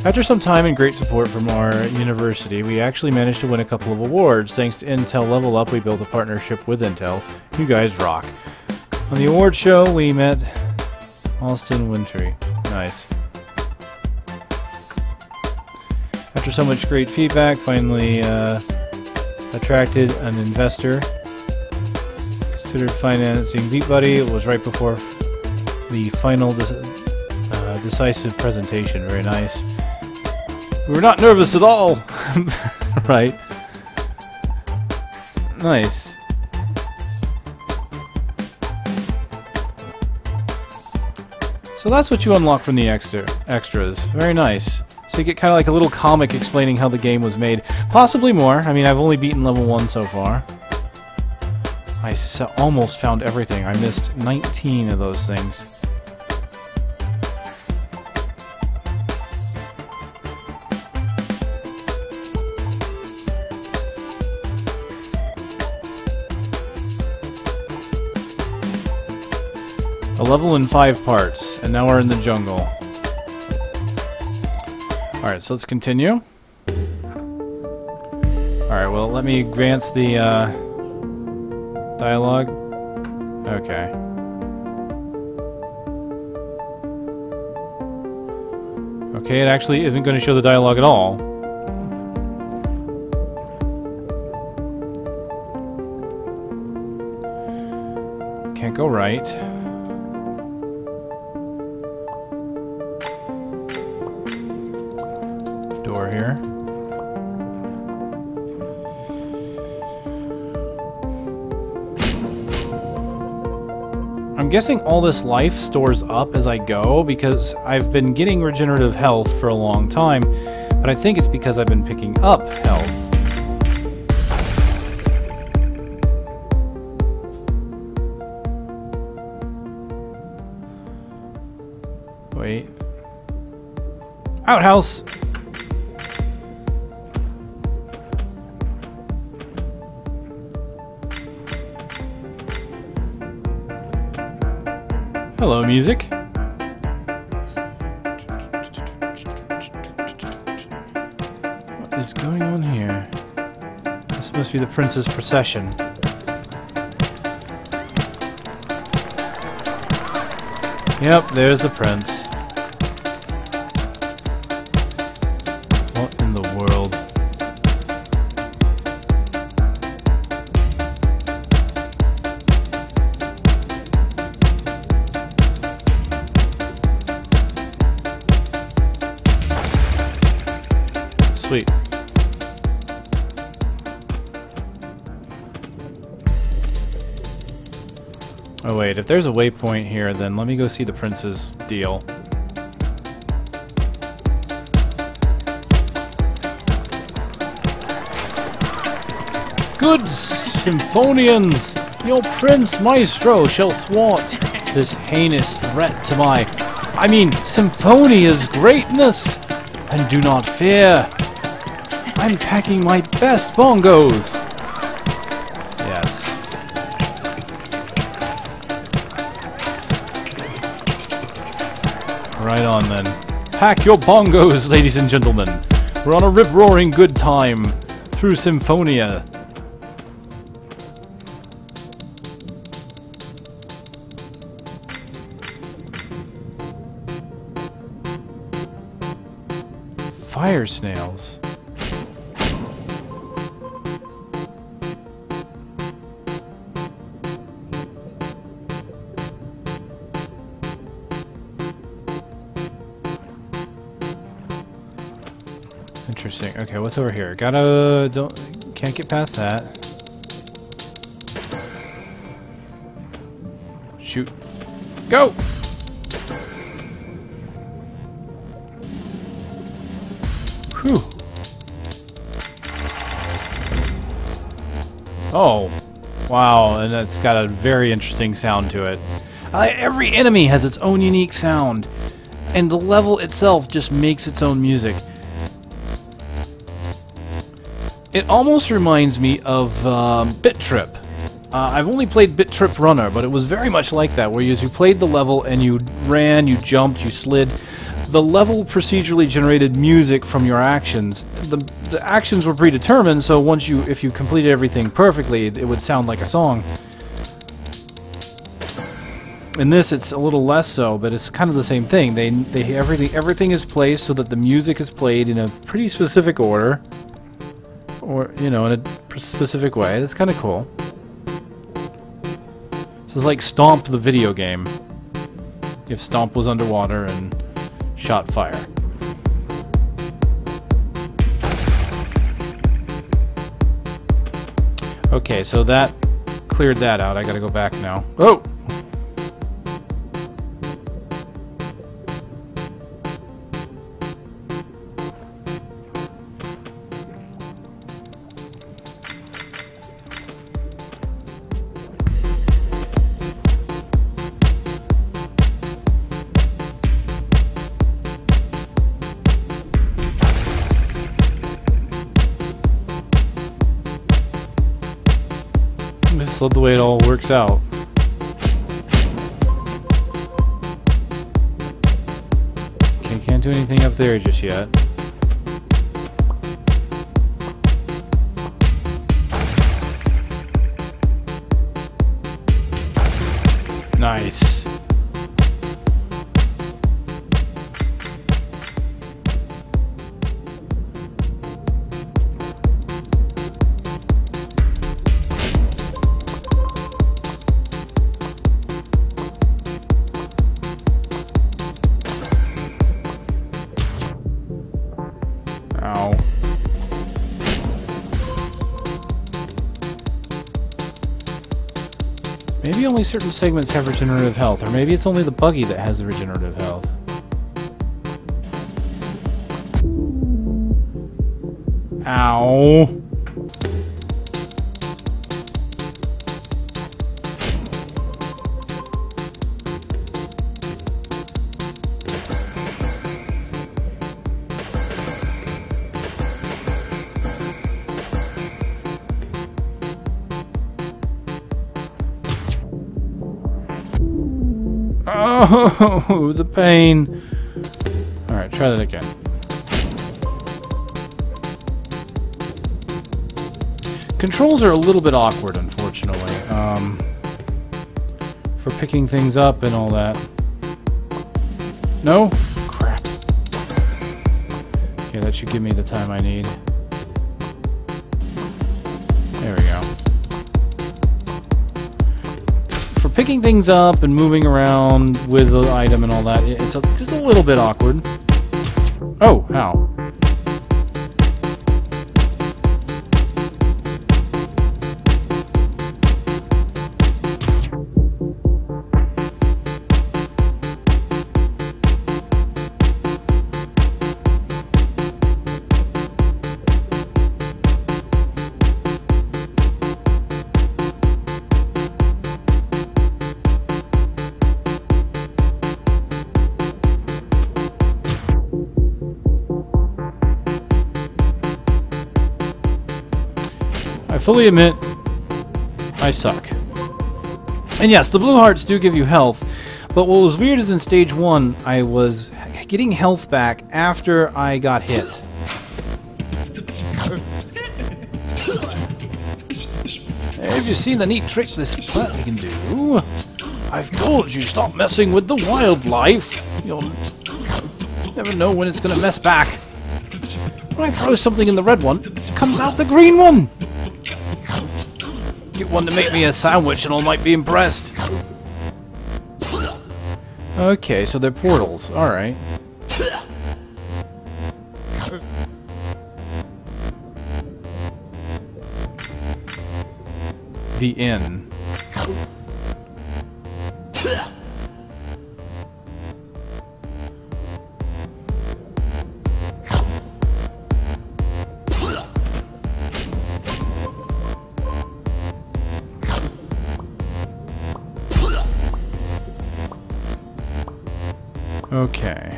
After some time and great support from our university, we actually managed to win a couple of awards. Thanks to Intel Level Up, we built a partnership with Intel. You guys rock. On the award show, we met Austin Wintry. Nice. After so much great feedback, finally attracted an investor. Considered financing Beatbuddy. It was right before the final decisive presentation. Very nice. We were not nervous at all. Right. Nice. So that's what you unlock from the extras. Very nice. So you get kind of like a little comic explaining how the game was made. Possibly more. I mean, I've only beaten level 1 so far. I almost found everything. I missed 19 of those things. A level in 5 parts, and now we're in the jungle. Alright, so let's continue. Alright, well, let me advance the dialogue. Okay. Okay, it actually isn't going to show the dialogue at all. Can't go right. Door here. I'm guessing all this life stores up as I go because I've been getting regenerative health for a long time, but I think it's because I've been picking up health. Wait. Outhouse! Hello, music. What is going on here? This must be the prince's procession. Yep, there's the prince. What in the world? Sweet. Oh wait, if there's a waypoint here, then let me go see the prince's deal. Good Symphonians! Your prince maestro shall thwart this heinous threat to my... Symphonia's greatness! And do not fear! I'm packing my best bongos! Yes. Right on then. Pack your bongos, ladies and gentlemen! We're on a rip-roaring good time through Symphonia. Fire snails. Interesting. Okay, what's over here? Can't get past that. Shoot. Go! Whew. Oh. Wow, and it's got a very interesting sound to it. Every enemy has its own unique sound, and the level itself just makes its own music. It almost reminds me of Bit Trip. I've only played Bit Trip Runner, but it was very much like that, where you played the level and you ran, you jumped, you slid. the level procedurally generated music from your actions. The actions were predetermined, so if you completed everything perfectly, it would sound like a song. In this, it's a little less so, but it's kind of the same thing. Everything is placed so that the music is played in a pretty specific order, or in a specific way. That's kind of cool. So it's like Stomp the video game. If Stomp was underwater and shot fire. Okay, so that cleared that out. I gotta go back now. Oh! Love the way it all works out. Okay, can't do anything up there just yet. Nice. Ow. Maybe only certain segments have regenerative health, or maybe it's only the buggy that has the regenerative health. Ow. Oh, the pain. Alright, try that again. Controls are a little bit awkward, unfortunately, for picking things up and all that. No? Crap. Okay, that should give me the time I need. There we go. For picking things up and moving around with the item and all that, it's just a little bit awkward. Oh, how? I fully admit, I suck. And yes, the blue hearts do give you health, but what was weird is in stage 1, I was getting health back after I got hit. Have you seen the neat trick this plant can do? I've told you, stop messing with the wildlife. You'll never know when it's going to mess back. When I throw something in the red one, it comes out the green one. Get one to make me a sandwich and I might be impressed. Okay, so they're portals. Alright. The inn. Okay.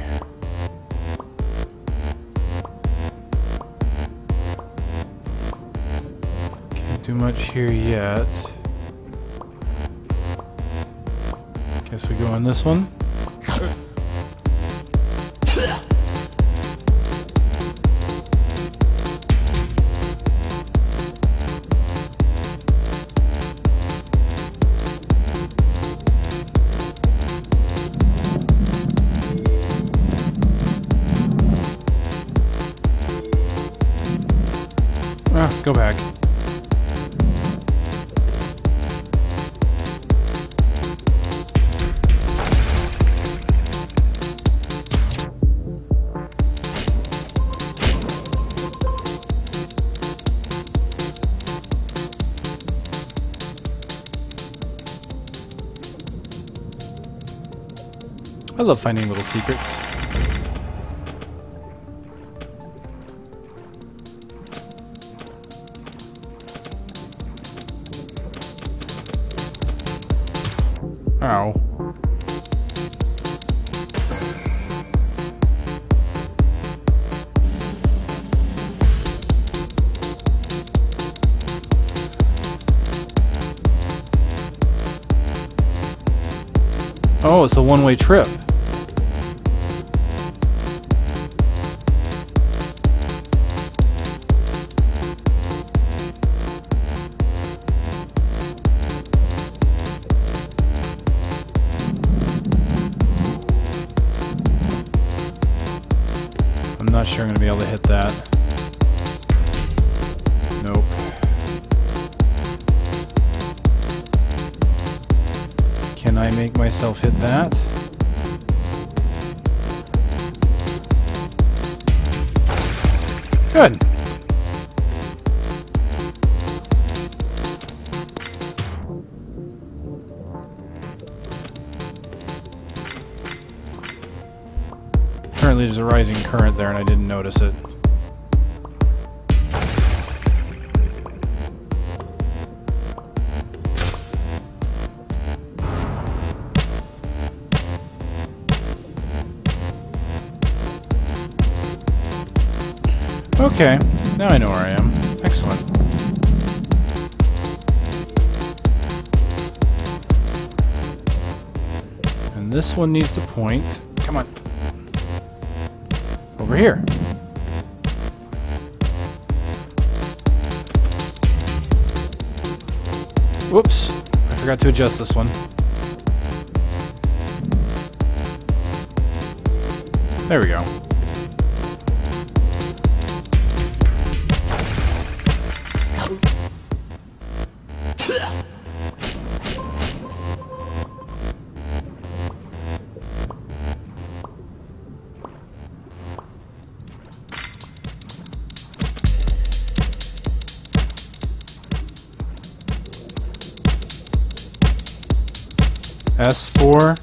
Can't do much here yet. Guess we go on this one. Go back. I love finding little secrets. Ow. Oh, it's a one-way trip. I'm not sure I'm going to be able to hit that. Nope. Can I make myself hit that? Good. Currently there's a rising current there and I didn't notice it. Okay, now I know where I am. Excellent. And this one needs to point. Come on. Over here. Whoops. I forgot to adjust this one. There we go. S4.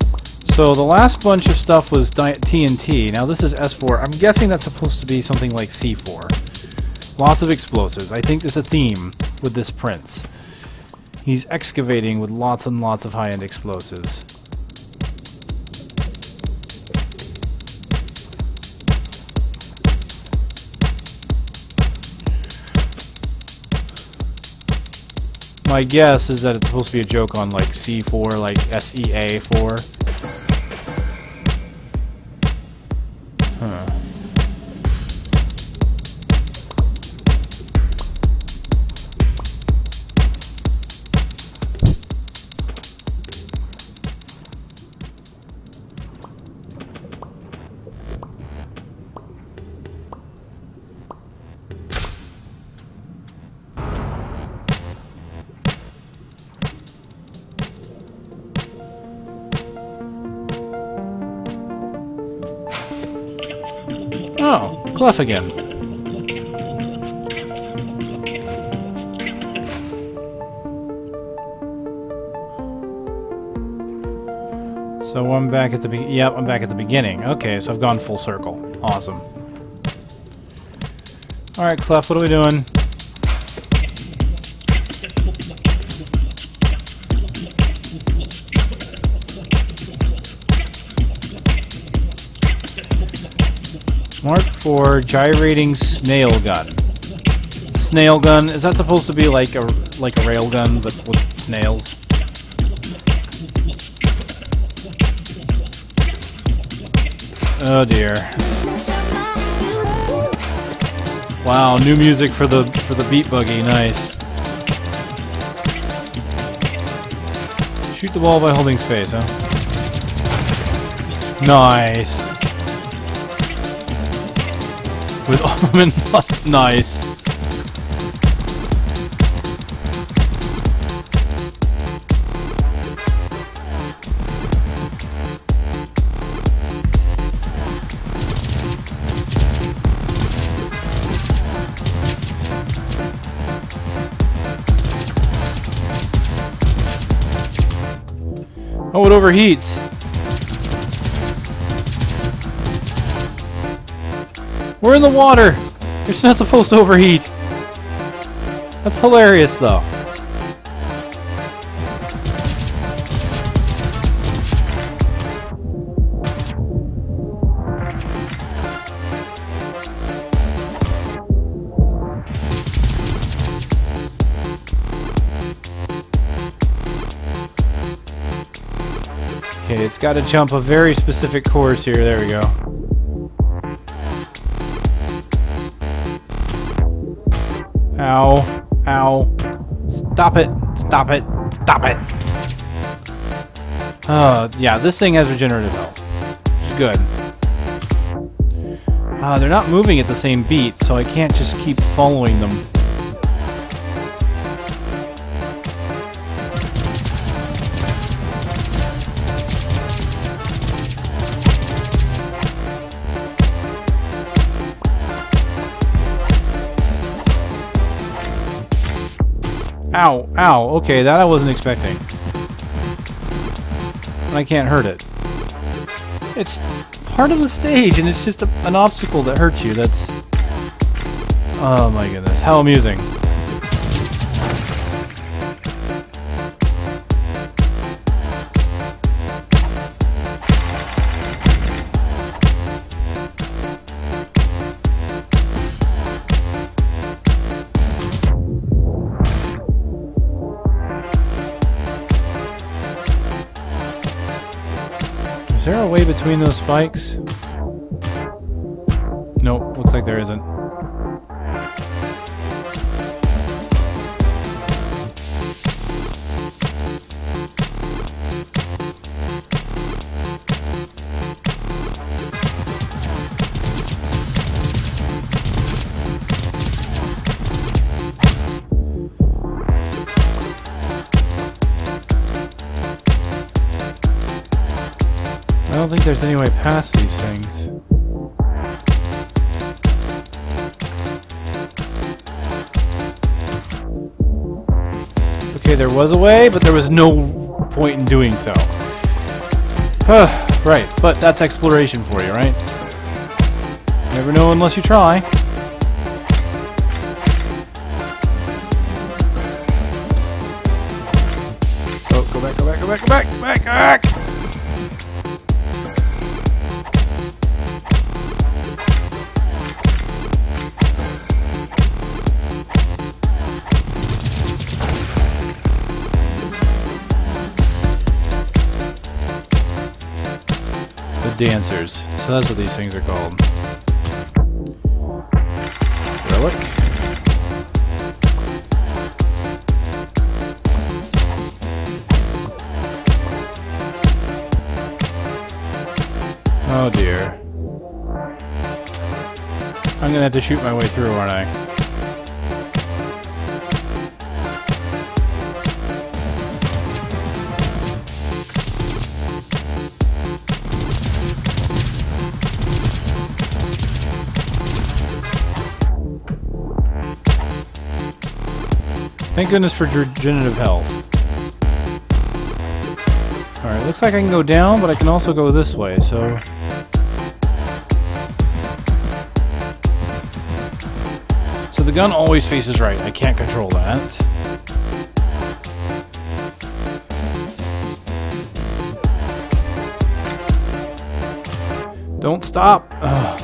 So the last bunch of stuff was TNT. Now this is S4. I'm guessing that's supposed to be something like C4. Lots of explosives. I think there's a theme with this prince. He's excavating with lots and lots of high-end explosives. My guess is that it's supposed to be a joke on like C4, like SEA4. Huh. Oh, Clef again. So I'm back at the yep, I'm back at the beginning. Okay, so I've gone full circle. Awesome. Alright, Clef, what are we doing? Mark 4 gyrating snail gun. Snail gun, is that supposed to be like a rail gun but with snails? Oh dear. Wow, new music for the Beatbuddy, nice. Shoot the ball by holding space, huh? Nice. With almond nuts, nice. boat overheats. We're in the water. It's not supposed to overheat. That's hilarious, though. Okay, it's got to jump a very specific course here. There we go. Ow. Ow. Stop it. Stop it. Stop it. Yeah, this thing has regenerative health. Which is good. They're not moving at the same beat, so I can't just keep following them. Ow, ow, okay, that I wasn't expecting. I can't hurt it. It's part of the stage, and it's just an obstacle that hurts you. That's... Oh my goodness, how amusing. Is there a way between those spikes? Nope, looks like there isn't. I don't think there's any way past these things. Okay, there was a way, but there was no point in doing so. Right, but that's exploration for you, right? Never know unless you try. Oh, go back, go back, go back, go back, go back, go back! Dancers. So that's what these things are called. Relic. Oh dear. I'm gonna have to shoot my way through, aren't I? Thank goodness for regenerative health. Alright, looks like I can go down, but I can also go this way, so... So the gun always faces right. I can't control that. Don't stop! Ugh.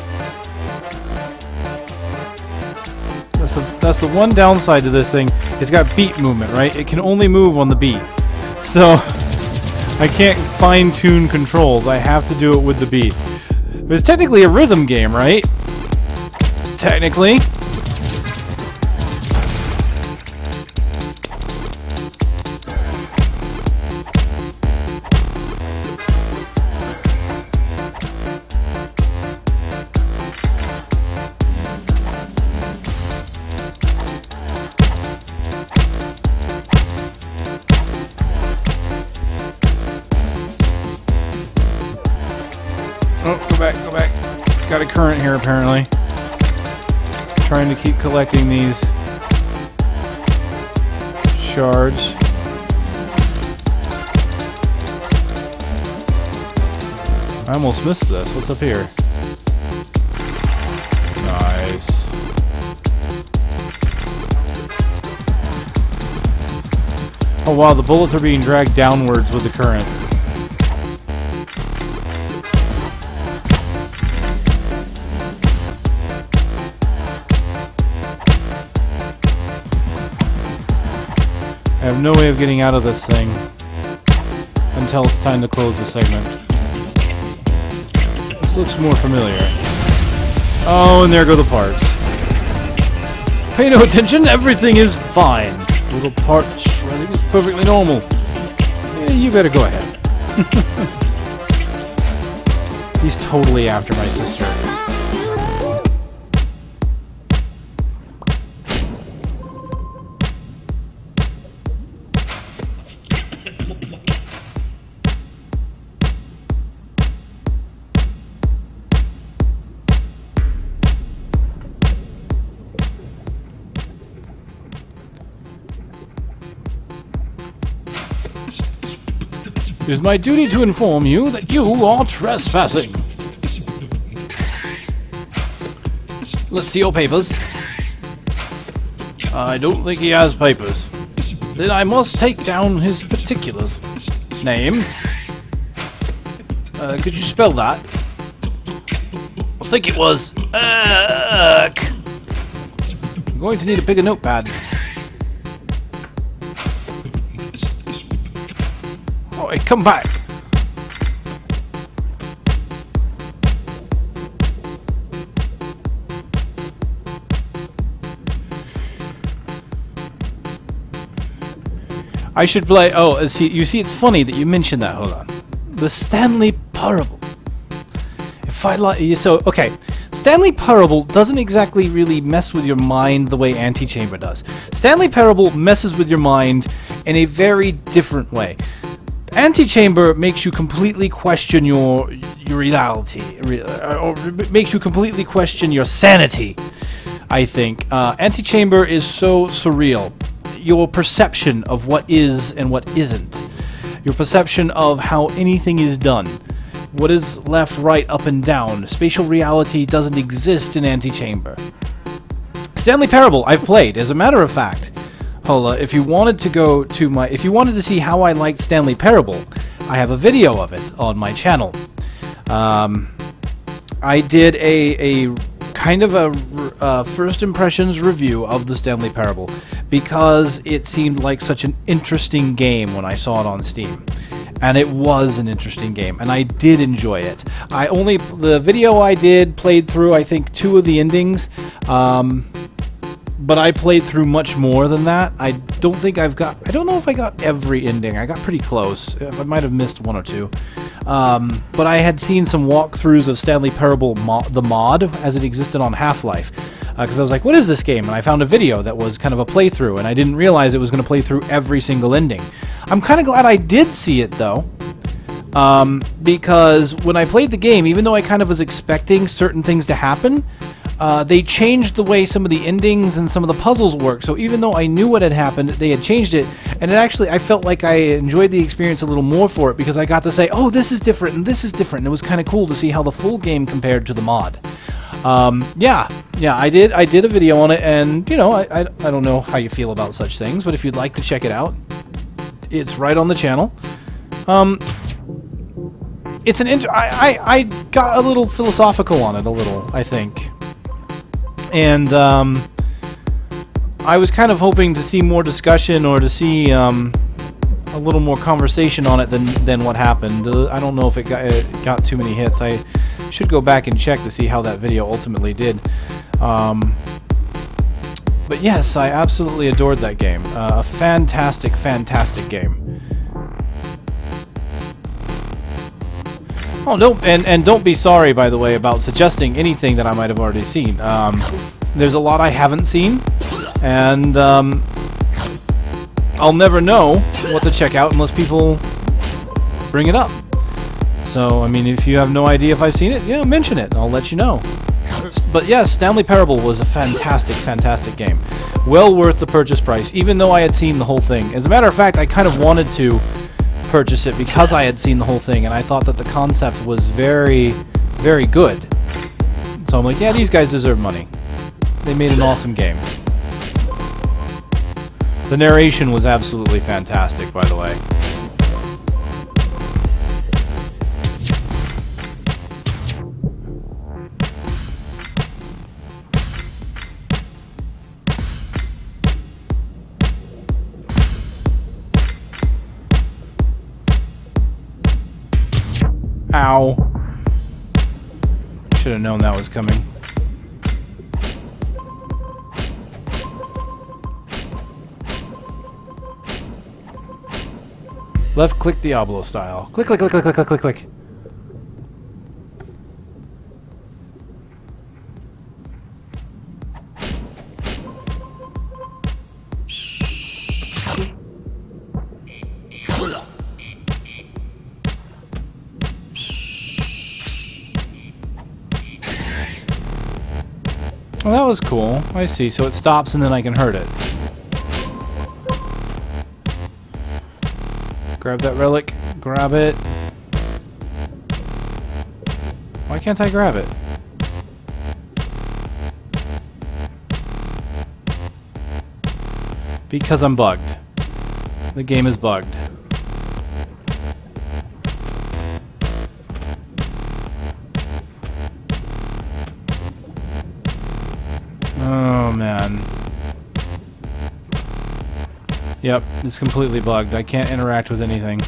That's the one downside to this thing. It's got beat movement, right? It can only move on the beat. So, I can't fine-tune controls. I have to do it with the beat. It's technically a rhythm game, right? Technically. Oh, go back, go back. Got a current here, apparently. Trying to keep collecting these shards. I almost missed this. What's up here? Nice. Oh wow, the bullets are being dragged downwards with the current. I have no way of getting out of this thing until it's time to close the segment. This looks more familiar. Oh, and there go the parts. Pay no attention, everything is fine. Little part shredding is perfectly normal. Yeah, you better go ahead. He's totally after my sister. It is my duty to inform you that you are trespassing. Let's see your papers. I don't think he has papers. Then I must take down his particulars. Name. Could you spell that? I think it was I'm going to need a bigger notepad. Oh, hey, come back. I should play. Oh, you see, it's funny that you mentioned that. Hold on. The Stanley Parable. If I like, so okay. Stanley Parable doesn't exactly really mess with your mind the way Antichamber does. Stanley Parable messes with your mind in a very different way. Antichamber makes you completely question your reality, or makes you completely question your sanity, I think. Antichamber is so surreal. Your perception of what is and what isn't. Your perception of how anything is done. What is left, right, up, and down. Spatial reality doesn't exist in Antichamber. Stanley Parable, I've played. As a matter of fact, if you wanted to go to if you wanted to see how I liked Stanley Parable, I have a video of it on my channel. I did a kind of a first impressions review of the Stanley Parable because it seemed like such an interesting game when I saw it on Steam. And it was an interesting game, and I did enjoy it. The video I did played through, I think, 2 of the endings. But I played through much more than that. I don't know if I got every ending. I got pretty close. I might have missed 1 or 2. But I had seen some walkthroughs of Stanley Parable, the mod, as it existed on Half-Life. Because I was like, what is this game? And I found a video that was kind of a playthrough, and I didn't realize it was going to play through every single ending. I'm kind of glad I did see it, though. Because when I played the game, even though I kind of was expecting certain things to happen, they changed the way some of the endings and some of the puzzles work. So even though I knew what had happened, they had changed it. And I felt like I enjoyed the experience a little more for it because I got to say, oh, this is different and this is different. And it was kind of cool to see how the full game compared to the mod. Yeah, I did a video on it, and, you know, I don't know how you feel about such things, but if you'd like to check it out, it's right on the channel. It's I got a little philosophical on it, I think. And I was kind of hoping to see more discussion or to see a little more conversation on it than what happened. I don't know if it got too many hits. I should go back and check to see how that video ultimately did. But yes, I absolutely adored that game. A fantastic, fantastic game. Oh, don't be sorry, by the way, about suggesting anything that I might have already seen. There's a lot I haven't seen, and I'll never know what to check out unless people bring it up. So, I mean, if you have no idea if I've seen it, you know, mention it, and I'll let you know. But yes, Stanley Parable was a fantastic, fantastic game. Well worth the purchase price, even though I had seen the whole thing. As a matter of fact, I kind of wanted to purchase it because I had seen the whole thing, and I thought that the concept was very, very good. So I'm like, yeah, these guys deserve money. They made an awesome game. The narration was absolutely fantastic, by the way. Ow. Should have known that was coming. Left click Diablo style. Click, click, click, click, click, click, click, click. Well, that was cool. I see. So it stops and then I can hurt it. Grab that relic. Grab it. Why can't I grab it? Because I'm bugged. The game is bugged. Oh man. Yep, it's completely bugged. I can't interact with anything.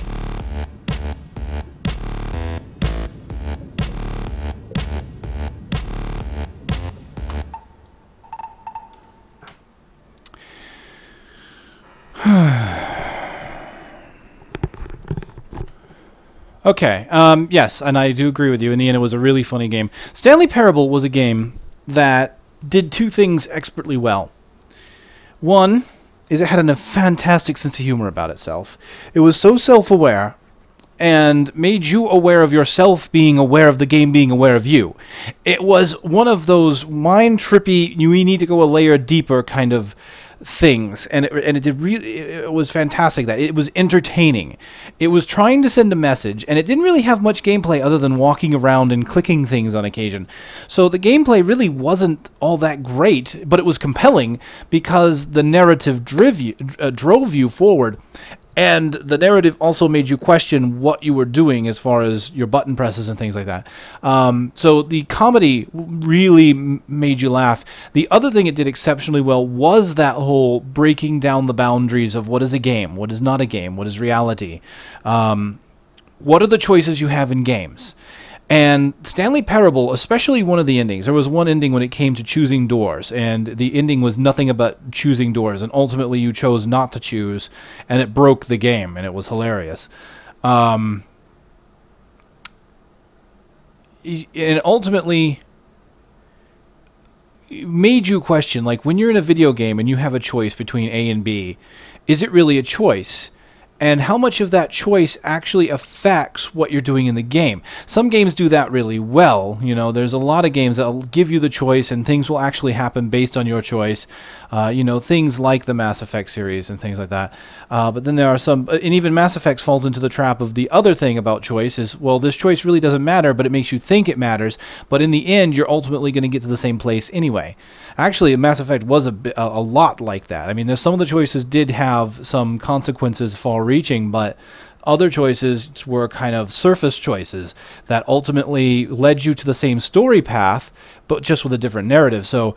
Okay, yes, and I do agree with you. In the end, it was a really funny game. Stanley Parable was a game that did two things expertly well. One is it had a fantastic sense of humor about itself. It was so self-aware and made you aware of yourself being aware of the game being aware of you. It was one of those mind-trippy, you need to go a layer deeper kind of things, and it did really. It was fantastic. That it was entertaining. It was trying to send a message, and it didn't really have much gameplay other than walking around and clicking things on occasion. So the gameplay really wasn't all that great, but it was compelling because the narrative drove you forward. And the narrative also made you question what you were doing as far as your button presses and things like that. So the comedy really made you laugh. The other thing it did exceptionally well was that whole breaking down the boundaries of what is a game, what is not a game, what is reality. What are the choices you have in games? And Stanley Parable, especially one of the endings, there was one ending when it came to choosing doors, and the ending was nothing about choosing doors, and ultimately you chose not to choose, and it broke the game, and it was hilarious. And ultimately made you question, like, when you're in a video game and you have a choice between A and B, is it really a choice? And how much of that choice actually affects what you're doing in the game. Some games do that really well. You know, there's a lot of games that will give you the choice and things will actually happen based on your choice. You know, things like the Mass Effect series and things like that. But then there are some, and even Mass Effect falls into the trap of the other thing about choice is, well, this choice really doesn't matter, but it makes you think it matters. But in the end, you're ultimately going to get to the same place anyway. Actually, Mass Effect was a lot like that. I mean, there's some of the choices did have some consequences far-reaching, but other choices were kind of surface choices that ultimately led you to the same story path, but just with a different narrative. So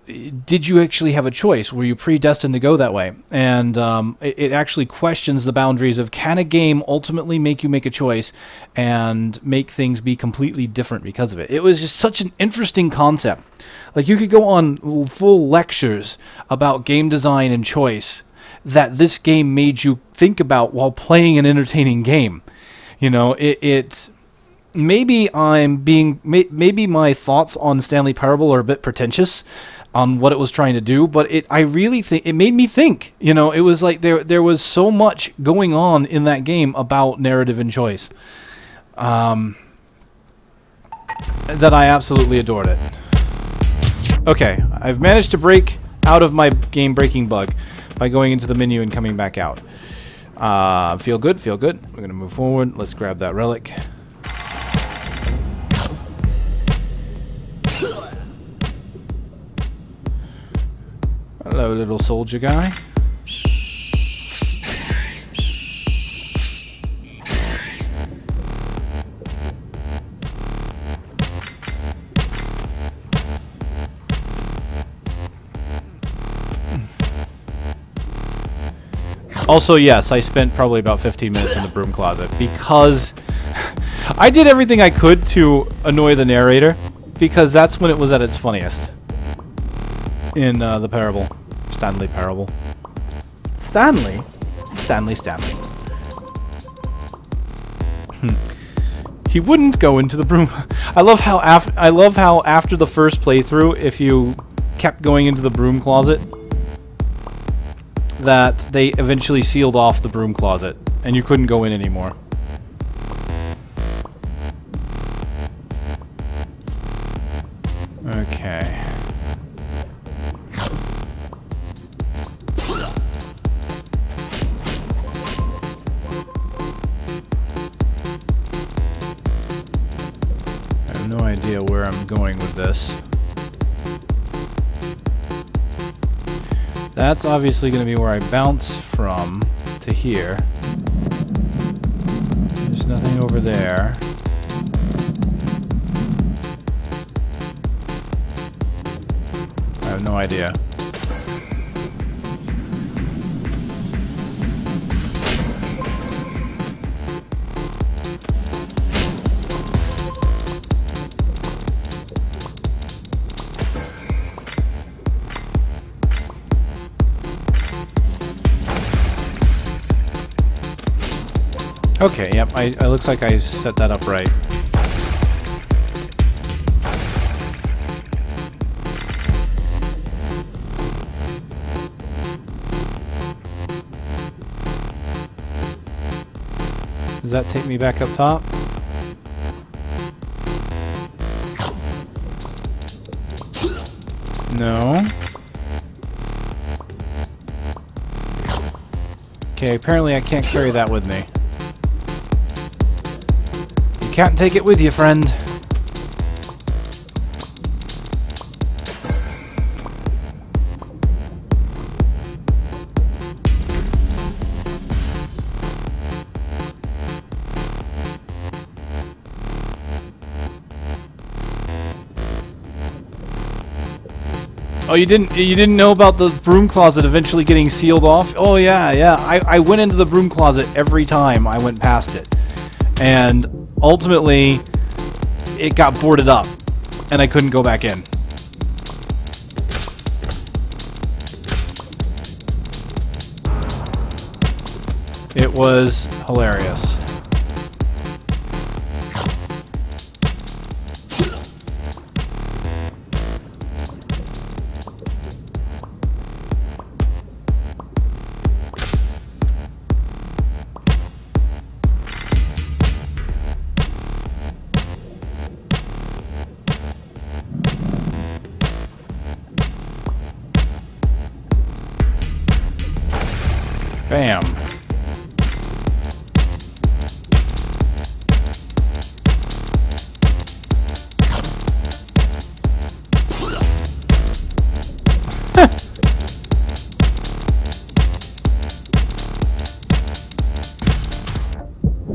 did you actually have a choice? Were you predestined to go that way? And it actually questions the boundaries of, can a game ultimately make you make a choice and make things be completely different because of it? It was just such an interesting concept. Like, you could go on full lectures about game design and choice that this game made you think about while playing an entertaining game. You know, maybe maybe my thoughts on Stanley Parable are a bit pretentious on what it was trying to do, but I really think it made me think. You know, it was like there was so much going on in that game about narrative and choice that I absolutely adored it. Okay, I've managed to break out of my game breaking bug by going into the menu and coming back out. Feel good, feel good. We're gonna move forward. Let's grab that relic. Hello, little soldier guy. Also, yes, I spent probably about 15 minutes in the broom closet because I did everything I could to annoy the narrator, because that's when it was at its funniest in the parable. Stanley parable. Stanley? Stanley. He wouldn't go into the broom. I love how after the first playthrough, if you kept going into the broom closet, that they eventually sealed off the broom closet and you couldn't go in anymore. Okay. I have no idea where I'm going with this. That's obviously going to be where I bounce from to here. There's nothing over there. I have no idea. Okay, yep, it looks like I set that up right. Does that take me back up top? No. Okay, apparently I can't carry that with me. Can't take it with you, friend. Oh, you didn't know about the broom closet eventually getting sealed off? Oh yeah. I went into the broom closet every time I went past it. And ultimately, it got boarded up, and I couldn't go back in. It was hilarious. Bam.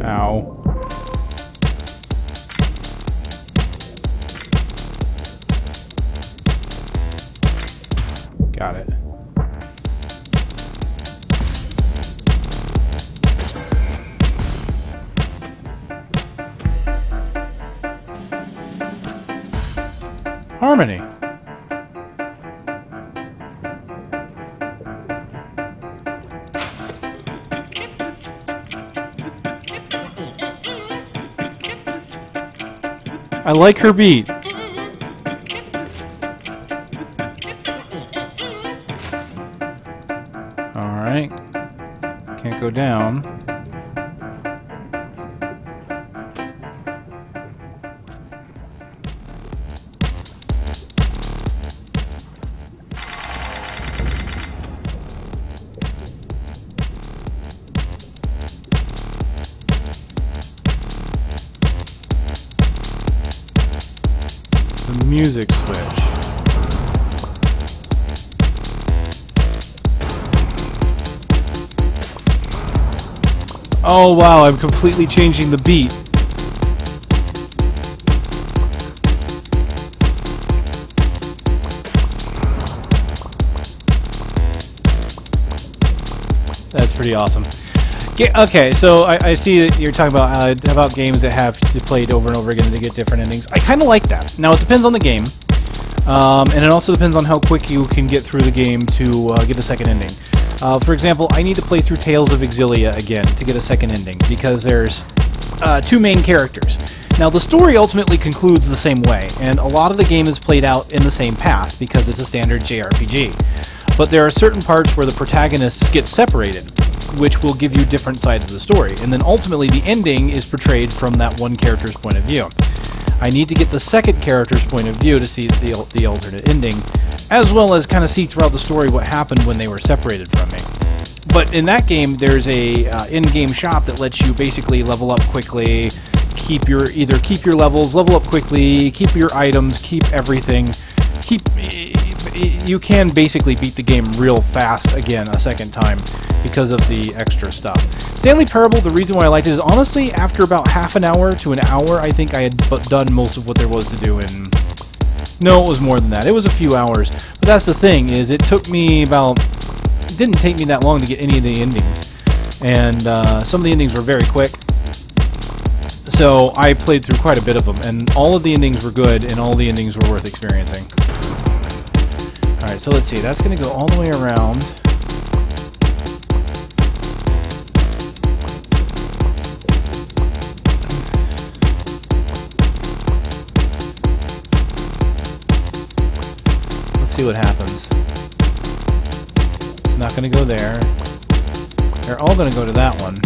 Ow. Got it. Harmony. I like her beat. Alright. Can't go down. a music switch. Oh wow, I'm completely changing the beat. That's pretty awesome. Okay, so I see that you're talking about games that have to play it over and over again to get different endings. I kind of like that. Now, it depends on the game, and it also depends on how quick you can get through the game to get a second ending. For example, I need to play through Tales of Exilia again to get a second ending, because there's two main characters. Now, the story ultimately concludes the same way, and a lot of the game is played out in the same path, because it's a standard JRPG. But there are certain parts where the protagonists get separated, which will give you different sides of the story, and then ultimately the ending is portrayed from that one character's point of view. I need to get the second character's point of view to see the alternate ending, as well as kind of see throughout the story what happened when they were separated from me. But in that game, there's a in-game shop that lets you basically level up quickly, keep your levels, level up quickly, keep your items, keep everything, you can basically beat the game real fast again a second time because of the extra stuff. Stanley Parable, the reason why I liked it is honestly after about half an hour to an hour, I think I had done most of what there was to do in... No, it was more than that. It was a few hours. But that's the thing, is it took me about... It didn't take me that long to get any of the endings. And some of the endings were very quick. So I played through quite a bit of them, and all of the endings were good, and all the endings were worth experiencing. Alright, so let's see. That's going to go all the way around. Let's see what happens. It's not going to go there. They're all going to go to that one.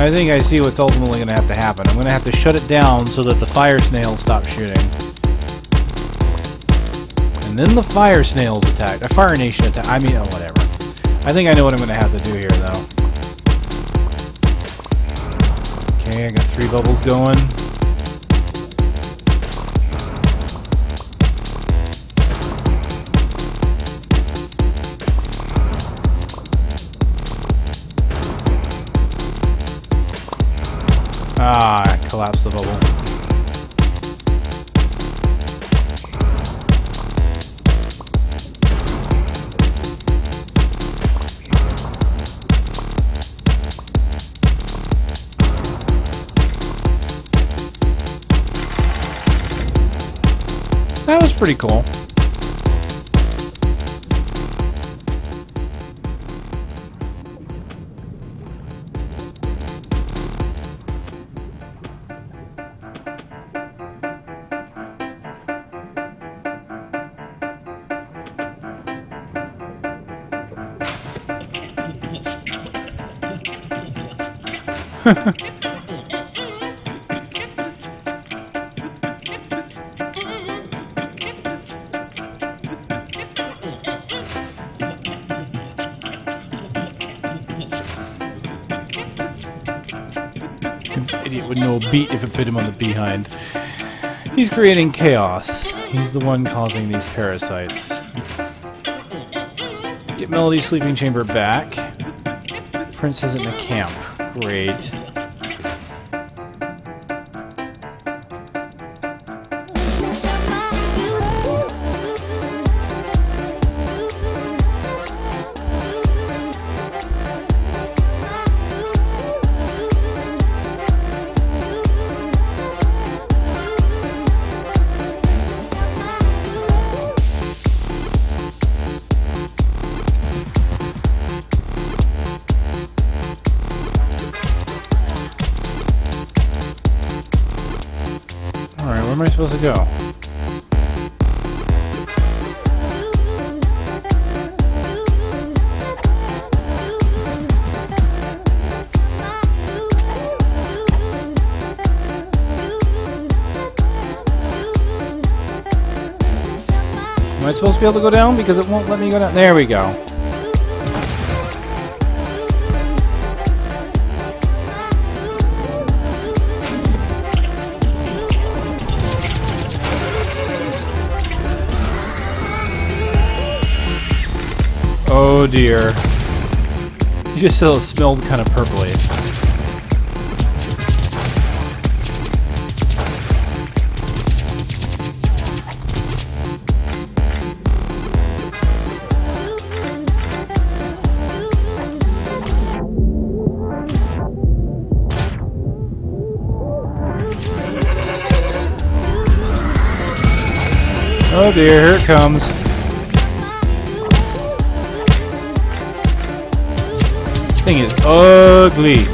I think I see what's ultimately going to have to happen. I'm going to have to shut it down so that the fire snails stop shooting. And then the fire snails attack. The Fire Nation attack. I mean, oh, whatever. I think I know what I'm going to have to do here, though. Okay, I got 3 bubbles going. Ah, I collapsed the bubble. That was pretty cool. Idiot would know a beat if it put him on the behind. He's creating chaos. He's the one causing these parasites. Get Melody's sleeping chamber back. Prince isn't in a camp. Great. Alright, where am I supposed to go? Am I supposed to be able to go down? Because it won't let me go down. There we go. Oh dear. You just smelled kind of purpley. Oh dear, here it comes. This thing is ugly.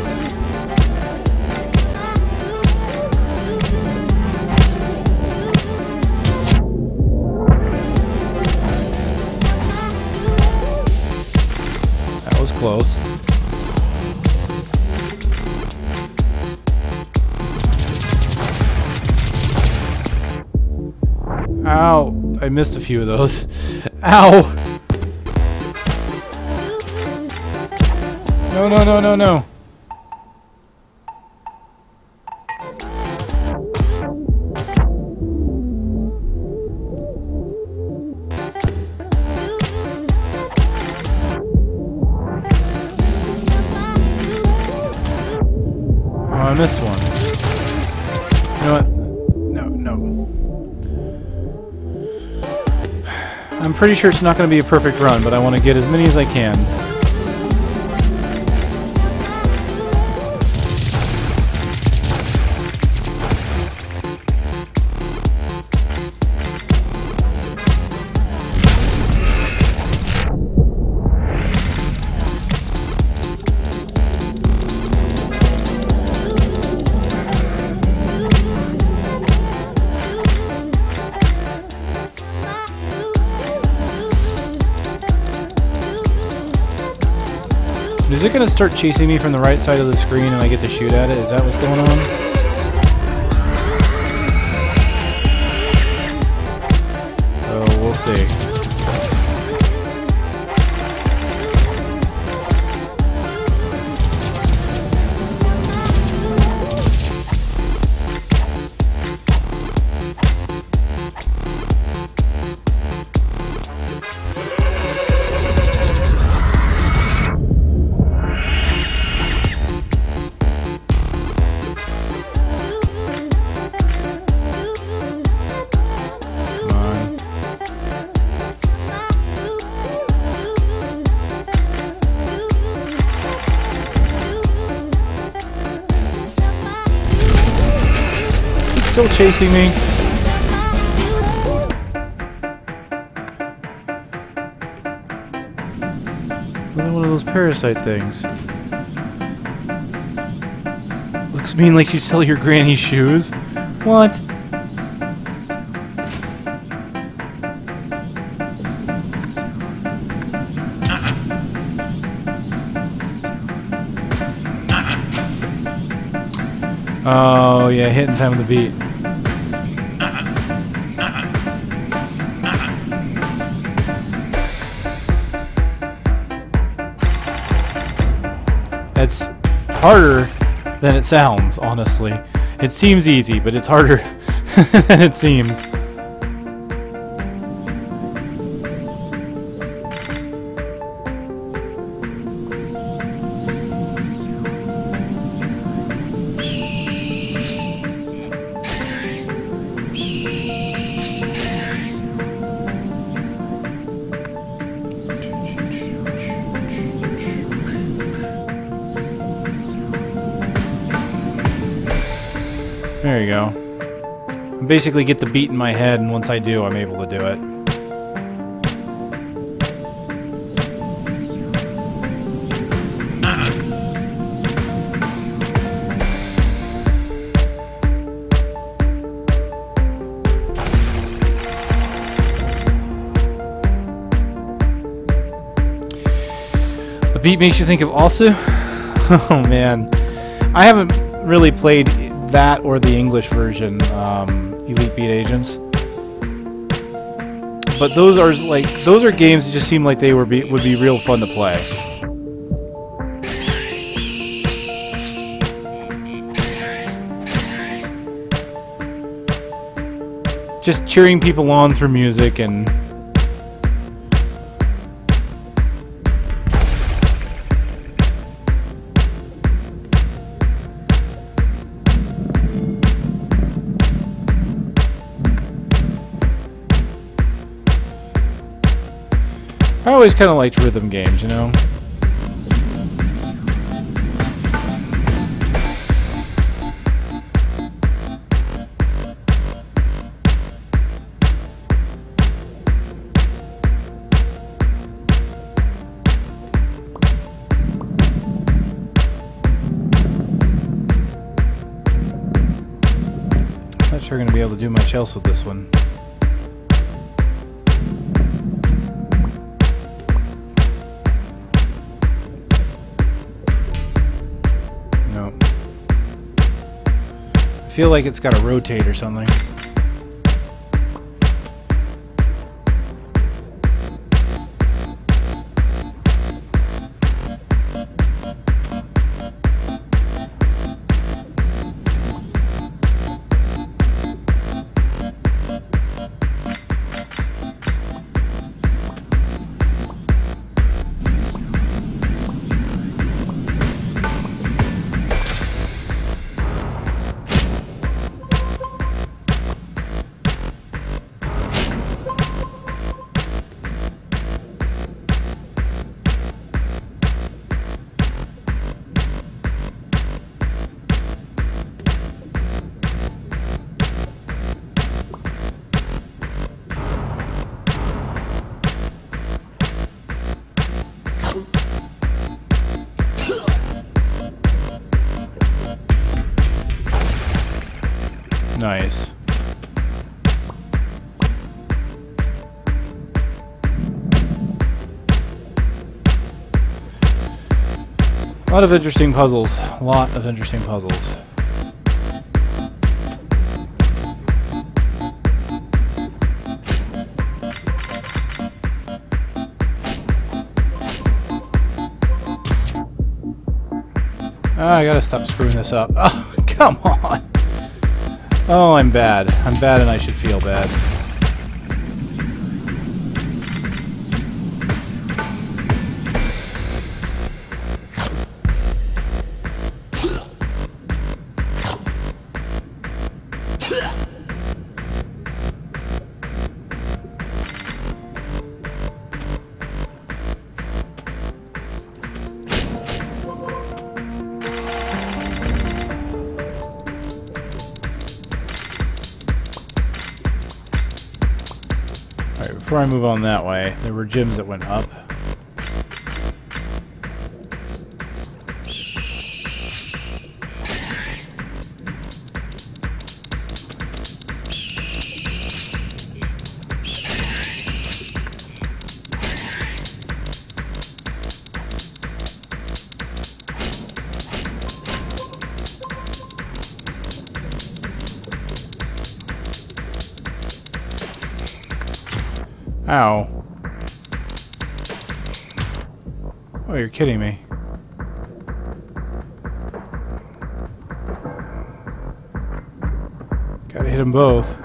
That was close. Ow! I missed a few of those. Ow! No, no, no, no, no. Oh, I missed one. You know what? I'm pretty sure it's not going to be a perfect run, but I want to get as many as I can. Is it going to start chasing me from the right side of the screen and I get to shoot at it? Is that what's going on? Oh, we'll see. Still chasing me. Another one of those parasite things. Looks mean like you sell your granny shoes. What? Oh yeah, hitting time with the beat. It's harder than it sounds, honestly. It seems easy, but it's harder than it seems. There you go. I basically get the beat in my head, and once I do, I'm able to do it. The beat makes you think of also? Oh man. I haven't really played that or the English version, Elite Beat Agents. But those are games that just seem like they would be real fun to play. Just cheering people on through music and I always kind of liked rhythm games, you know? Not sure I'm going to be able to do much else with this one. I feel like it's got to rotate or something. Nice. A lot of interesting puzzles. A lot of interesting puzzles. I gotta stop screwing this up. Oh, come on! Oh, I'm bad. I'm bad and I should feel bad. Before I move on that way, there were gyms that went up. Ow. Oh, you're kidding me. Gotta hit them both.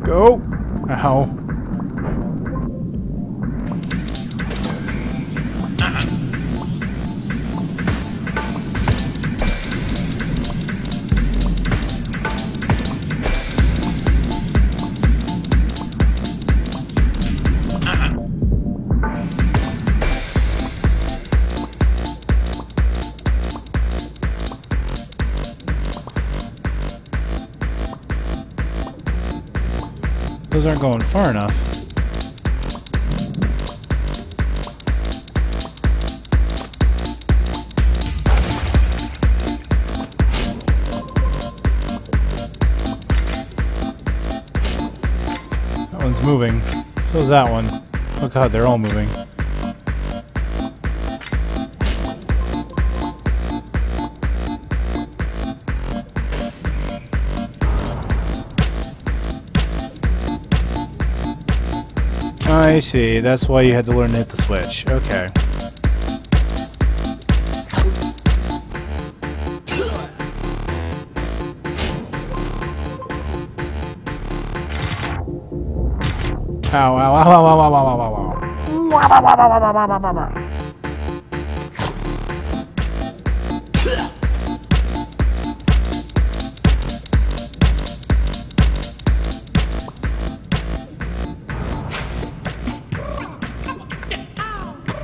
Go! Ow. Those aren't going far enough. That one's moving. So is that one. Oh god, they're all moving. I see, that's why you had to learn to hit the switch. Okay. Ow, ow, ow, ow, ow, ow, ow, ow, ow.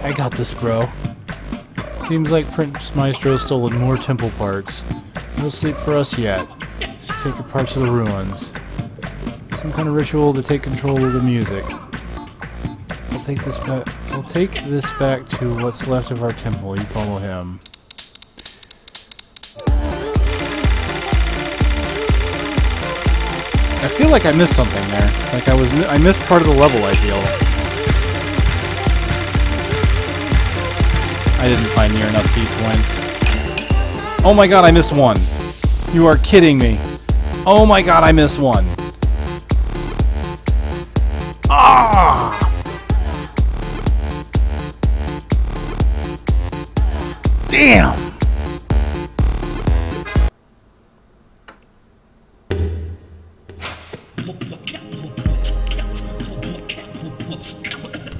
I got this, bro. Seems like Prince Maestro's stolen more temple parts. No sleep for us yet. Just take your parts of the ruins. Some kind of ritual to take control of the music. I'll take this back to what's left of our temple. You follow him. I feel like I missed something there. Like I missed part of the level, I feel. I didn't find near enough beat points. Oh my god, I missed one. You are kidding me. Oh my god, I missed one. Ah! Damn!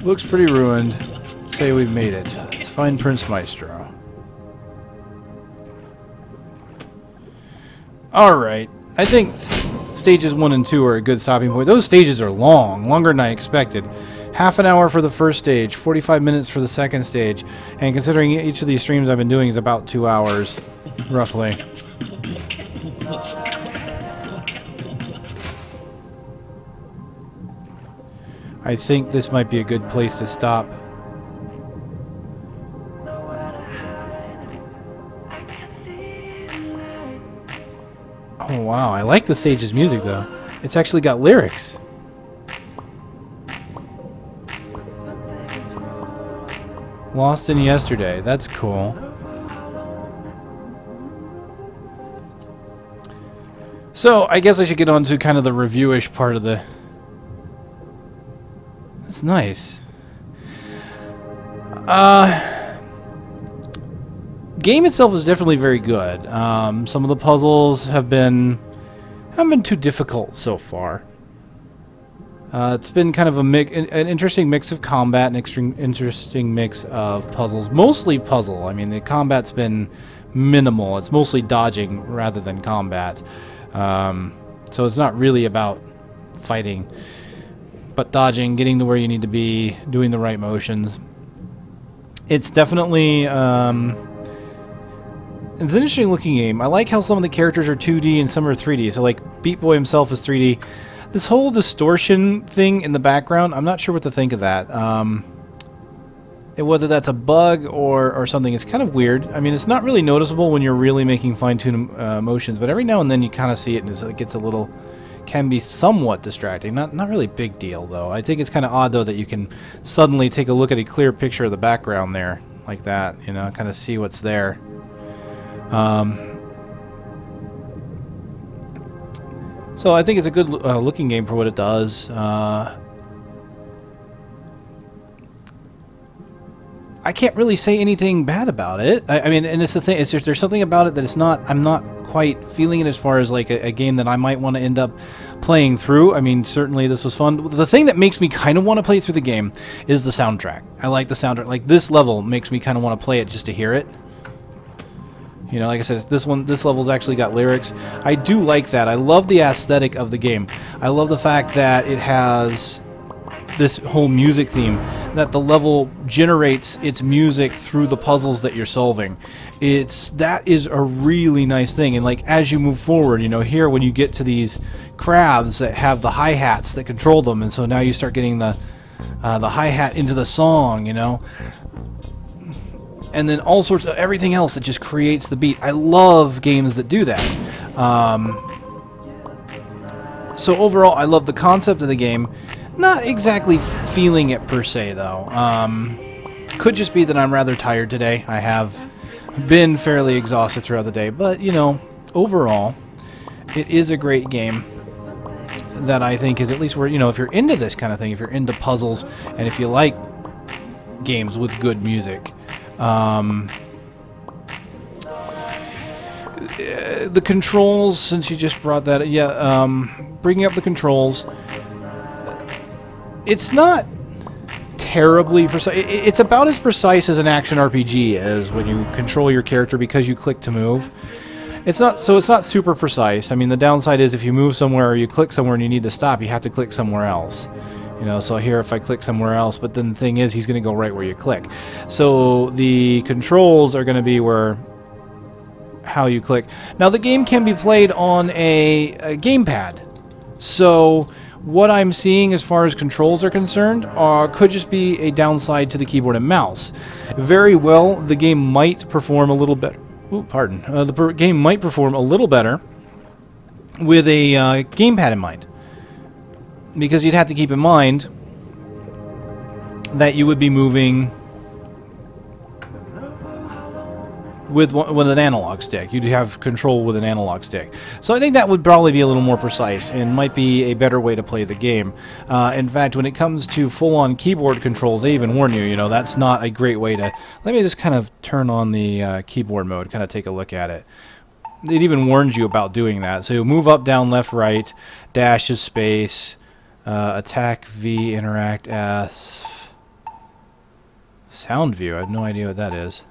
Looks pretty ruined. Say we've made it. Let's find Prince Maestro. Alright. I think stages 1 and 2 are a good stopping point. Those stages are long. Longer than I expected. Half an hour for the first stage, 45 minutes for the second stage, and considering each of these streams I've been doing is about 2 hours, roughly. I think this might be a good place to stop. Oh wow, I like the stage's music though. It's actually got lyrics. Lost in Yesterday, that's cool. So, I guess I should get on to kind of the review-ish part of the... That's nice. Game itself is definitely very good. Some of the puzzles haven't been too difficult so far. It's been kind of an interesting mix of combat, an interesting mix of puzzles. Mostly puzzle. I mean, the combat's been minimal. It's mostly dodging rather than combat. So it's not really about fighting, but dodging, getting to where you need to be, doing the right motions. It's definitely it's an interesting looking game. I like how some of the characters are 2D and some are 3D. So like Beat Boy himself is 3D. This whole distortion thing in the background, I'm not sure what to think of that. Whether that's a bug or something, it's kind of weird. I mean, it's not really noticeable when you're really making fine-tuned motions, but every now and then you kind of see it and it gets a little, can be somewhat distracting. Not really a big deal, though. I think it's kind of odd, though, that you can suddenly take a look at a clear picture of the background there, like that, you know, kind of see what's there. So I think it's a good looking game for what it does. I can't really say anything bad about it. I mean, and it's the thing. It's just, there's something about it that it's not. I'm not quite feeling it as far as like a game that I might want to end up playing through. I mean, certainly this was fun. The thing that makes me kind of want to play through the game is the soundtrack. I like the soundtrack. Like this level makes me kind of want to play it just to hear it. You know, like I said, this level's actually got lyrics. I do like that. I love the aesthetic of the game. I love the fact that it has this whole music theme, that the level generates its music through the puzzles that you're solving. That is a really nice thing. And like as you move forward, you know, here when you get to these crabs that have the hi-hats that control them, and so now you start getting the hi-hat into the song, you know. And then all sorts of everything else that just creates the beat. I love games that do that. So overall, I love the concept of the game. Not exactly feeling it per se, though. Could just be that I'm rather tired today. I have been fairly exhausted throughout the day. But, you know, overall, it is a great game that I think is at least where, you know, if you're into this kind of thing, if you're into puzzles, and if you like games with good music, the controls, since you just brought that, bringing up the controls, it's not terribly precise. It's about as precise as an action RPG as when you control your character because you click to move. It's not super precise. I mean, the downside is if you move somewhere or you click somewhere and you need to stop, you have to click somewhere else. You know, so here if I click somewhere else, but then the thing is he's going to go right where you click. So the controls are going to be where how you click. Now the game can be played on a gamepad. So what I'm seeing as far as controls are concerned could just be a downside to the keyboard and mouse. Very well, the game might perform a little better. Ooh, pardon. The game might perform a little better with a gamepad in mind, because you'd have to keep in mind that you would be moving with an analog stick. You'd have control with an analog stick. So I think that would probably be a little more precise and might be a better way to play the game. In fact, when it comes to full-on keyboard controls, they even warn you, you know, that's not a great way to... Let me just kind of turn on the keyboard mode, kind of take a look at it. It even warns you about doing that. So you move up, down, left, right, dash is space, attack V, interact S, sound view. I have no idea what that is.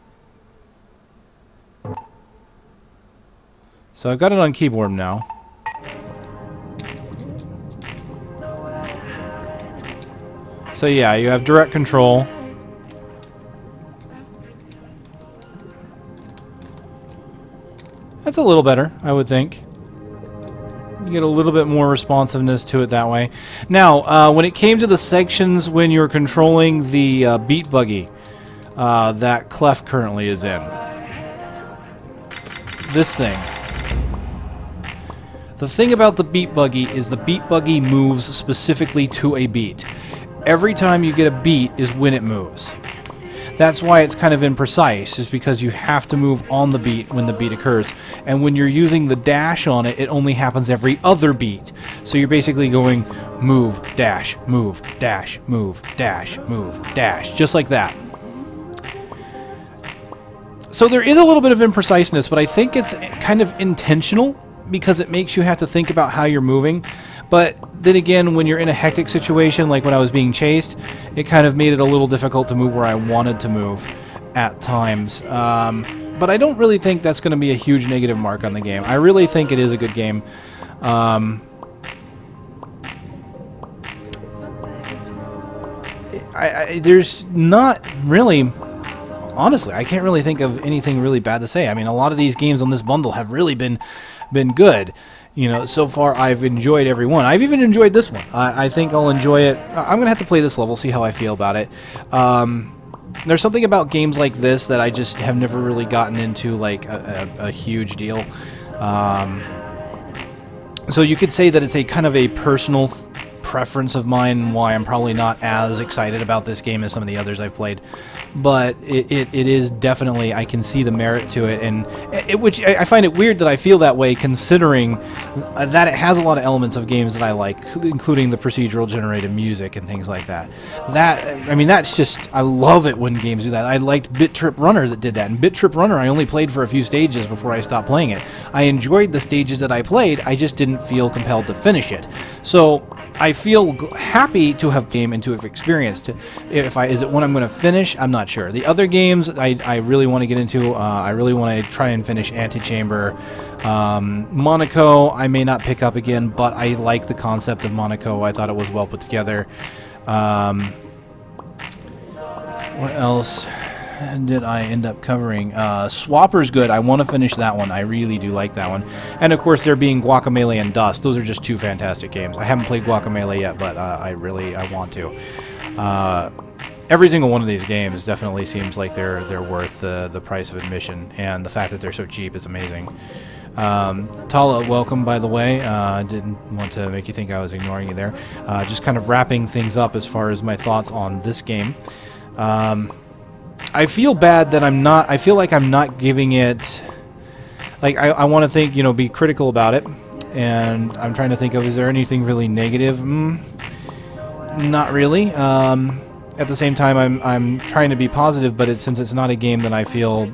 So I've got it on keyboard now. So yeah, you have direct control. That's a little better, I would think. You get a little bit more responsiveness to it that way. Now, when it came to the sections when you're controlling the Beatbuddy that Clef currently is in, this thing. The thing about the Beatbuddy is the Beatbuddy moves specifically to a beat. Every time you get a beat is when it moves. That's why it's kind of imprecise, is because you have to move on the beat when the beat occurs. And when you're using the dash on it, it only happens every other beat. So you're basically going move, dash, move, dash, move, dash, move, dash, just like that. So there is a little bit of impreciseness, but I think it's kind of intentional, because it makes you have to think about how you're moving. But then again, when you're in a hectic situation, like when I was being chased, it kind of made it a little difficult to move where I wanted to move at times. But I don't really think that's going to be a huge negative mark on the game. I really think it is a good game. There's not really... Honestly, I can't really think of anything really bad to say. I mean, a lot of these games on this bundle have really been good. You know, so far I've enjoyed every one. I've even enjoyed this one. I think I'll enjoy it. I'm going to have to play this level, see how I feel about it. There's something about games like this that I just have never really gotten into, like a huge deal. So you could say that it's a kind of a personal preference of mine, why I'm probably not as excited about this game as some of the others I've played. But it is definitely, I can see the merit to it, and which I find it weird that I feel that way, considering that it has a lot of elements of games that I like, including the procedural generated music and things like that. I mean, that's just, I love it when games do that. I liked Bit Trip Runner that did that, and Bit Trip Runner I only played for a few stages before I stopped playing it. I enjoyed the stages that I played, I just didn't feel compelled to finish it. So I feel happy to have game and to have experienced. Is it one I'm going to finish? I'm not sure. The other games I really want to get into. I really want to try and finish Antichamber. Monaco I may not pick up again, but I like the concept of Monaco. I thought it was well put together. What else did I end up covering? Swapper's good. I want to finish that one. I really do like that one. And of course, there being Guacamelee and Dust. Those are just two fantastic games. I haven't played Guacamelee yet, but I want to. Every single one of these games definitely seems like they're worth the price of admission, and the fact that they're so cheap is amazing. Tala, welcome, by the way. Didn't want to make you think I was ignoring you there. Just kind of wrapping things up as far as my thoughts on this game. I feel bad that I feel like I'm not giving it, like, I want to think, be critical about it, and I'm trying to think of, is there anything really negative? Not really. At the same time, I'm trying to be positive, but since it's not a game that I feel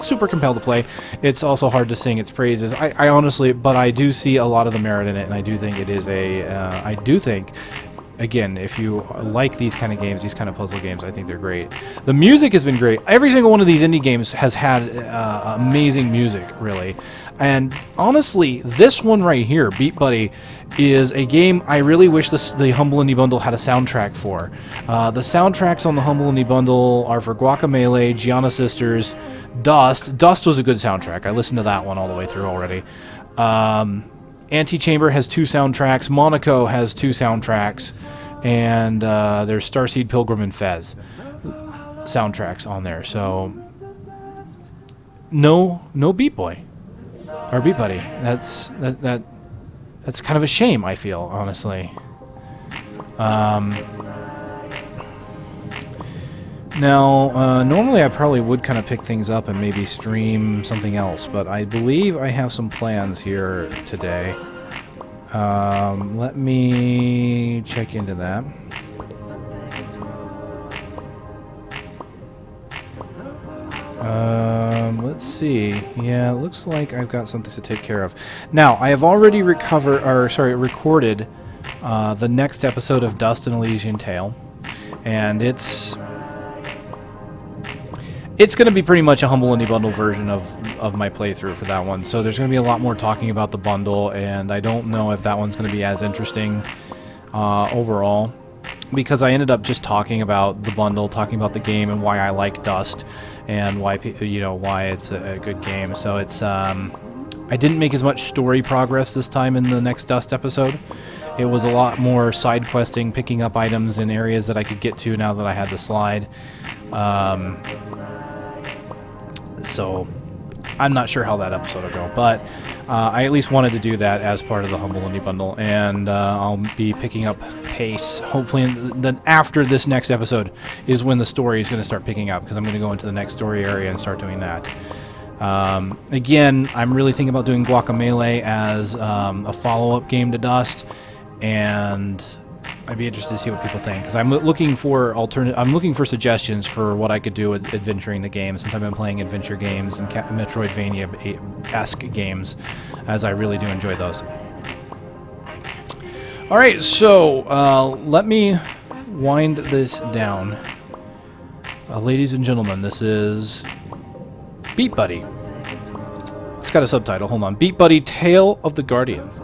super compelled to play, it's also hard to sing its praises. I honestly, but I do see a lot of the merit in it, and I do think it is I do think, again, if you like these kind of games, these kind of puzzle games, I think they're great. The music has been great. Every single one of these indie games has had amazing music, really. And honestly, this one right here, Beatbuddy, is a game I really wish the Humble Indie Bundle had a soundtrack for. The soundtracks on the Humble Indie Bundle are for Guacamelee, Giana Sisters, Dust. Dust was a good soundtrack. I listened to that one all the way through already. Antichamber has 2 soundtracks. Monaco has 2 soundtracks. And there's Starseed Pilgrim and Fez soundtracks on there. So no Beatboy. Or Beatbuddy. That's kind of a shame, I feel, honestly. Now, normally I probably would kind of pick things up and maybe stream something else, but I believe I have some plans here today. Let me check into that. Let's see. Yeah, it looks like I've got something to take care of. Now, I have already recorded the next episode of Dust and Elysian Tale, and it's going to be pretty much a Humble Indie Bundle version of my playthrough for that one. So there's going to be a lot more talking about the bundle, and I don't know if that one's going to be as interesting overall, because I ended up just talking about the bundle, talking about the game, and why I like Dust, and why why it's a good game. So it's I didn't make as much story progress this time in the next Dust episode. It was a lot more side questing, picking up items in areas that I could get to now that I had the slide. So I'm not sure how that episode will go, but I at least wanted to do that as part of the Humble Indie Bundle, and I'll be picking up pace. Hopefully, then after this next episode is when the story is going to start picking up, because I'm going to go into the next story area and start doing that. Again, I'm really thinking about doing Guacamelee as a follow-up game to Dust, and I'd be interested to see what people think, because I'm looking for suggestions for what I could do with adventuring the game, since I've been playing adventure games and Metroidvania-esque games, as I really do enjoy those. Alright, so let me wind this down. Ladies and gentlemen, this is Beatbuddy. It's got a subtitle, hold on. Beatbuddy Tale of the Guardians.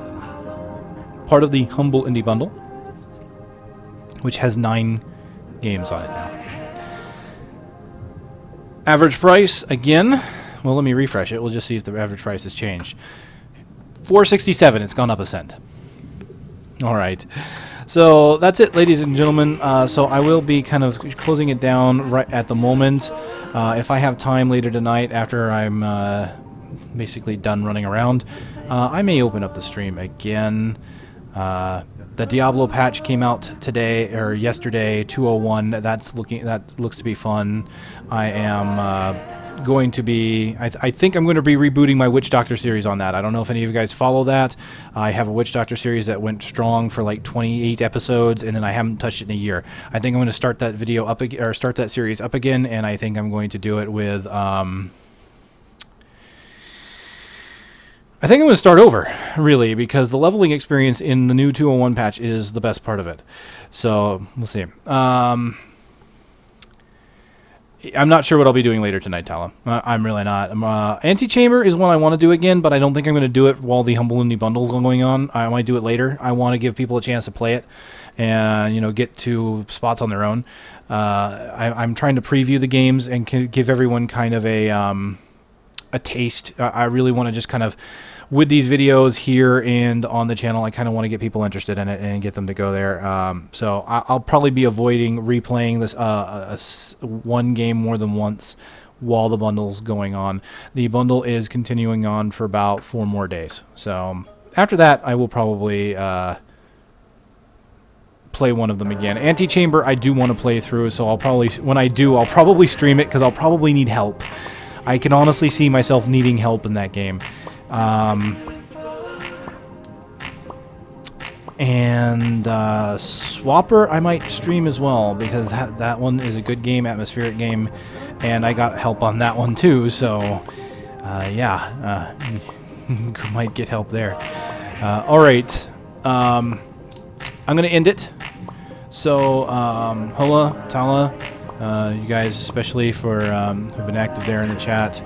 Part of the Humble Indie Bundle, which has 9 games on it now. Average price, again, well, let me refresh it. We'll just see if the average price has changed. $4.67, it's gone up a cent. Alright, so that's it, ladies and gentlemen. So I will be kind of closing it down right at the moment. If I have time later tonight, after I'm basically done running around, I may open up the stream again. The Diablo patch came out today or yesterday, 2.01. That looks to be fun. I am going to be. I think I'm going to be rebooting my Witch Doctor series on that. I don't know if any of you guys follow that. I have a Witch Doctor series that went strong for like 28 episodes, and then I haven't touched it in a year. I think I'm going to start that video up again, or start that series up again, and I think I'm going to do it with. I think I'm going to start over, really, because the leveling experience in the new 2.01 patch is the best part of it. So, we'll see. I'm not sure what I'll be doing later tonight, Tala. I'm really not. Antichamber is one I want to do again, but I don't think I'm going to do it while the Humble Indie Bundle is going on. I might do it later. I want to give people a chance to play it and, get to spots on their own. I'm trying to preview the games and give everyone kind of a taste. I really want to just kind of, with these videos here and on the channel, I kind of want to get people interested in it and get them to go there. So I'll probably be avoiding replaying this one game more than once while the bundle's going on. The bundle is continuing on for about 4 more days. So after that, I will probably play one of them again. Antichamber, I do want to play through, so I'll probably, when I do, I'll probably stream it, because I'll probably need help. I can honestly see myself needing help in that game. Swapper I might stream as well, because that one is a good game, atmospheric game, and I got help on that one too, so yeah, might get help there. Alright, I'm going to end it. So, Hola, Tala, you guys especially for who've been active there in the chat,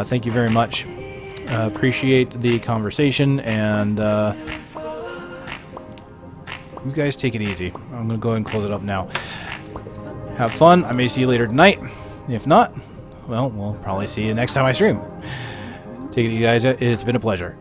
thank you very much. Appreciate the conversation, and you guys take it easy. I'm going to go ahead and close it up now. Have fun. I may see you later tonight. If not, well, we'll probably see you next time I stream. Take it, you guys. It's been a pleasure.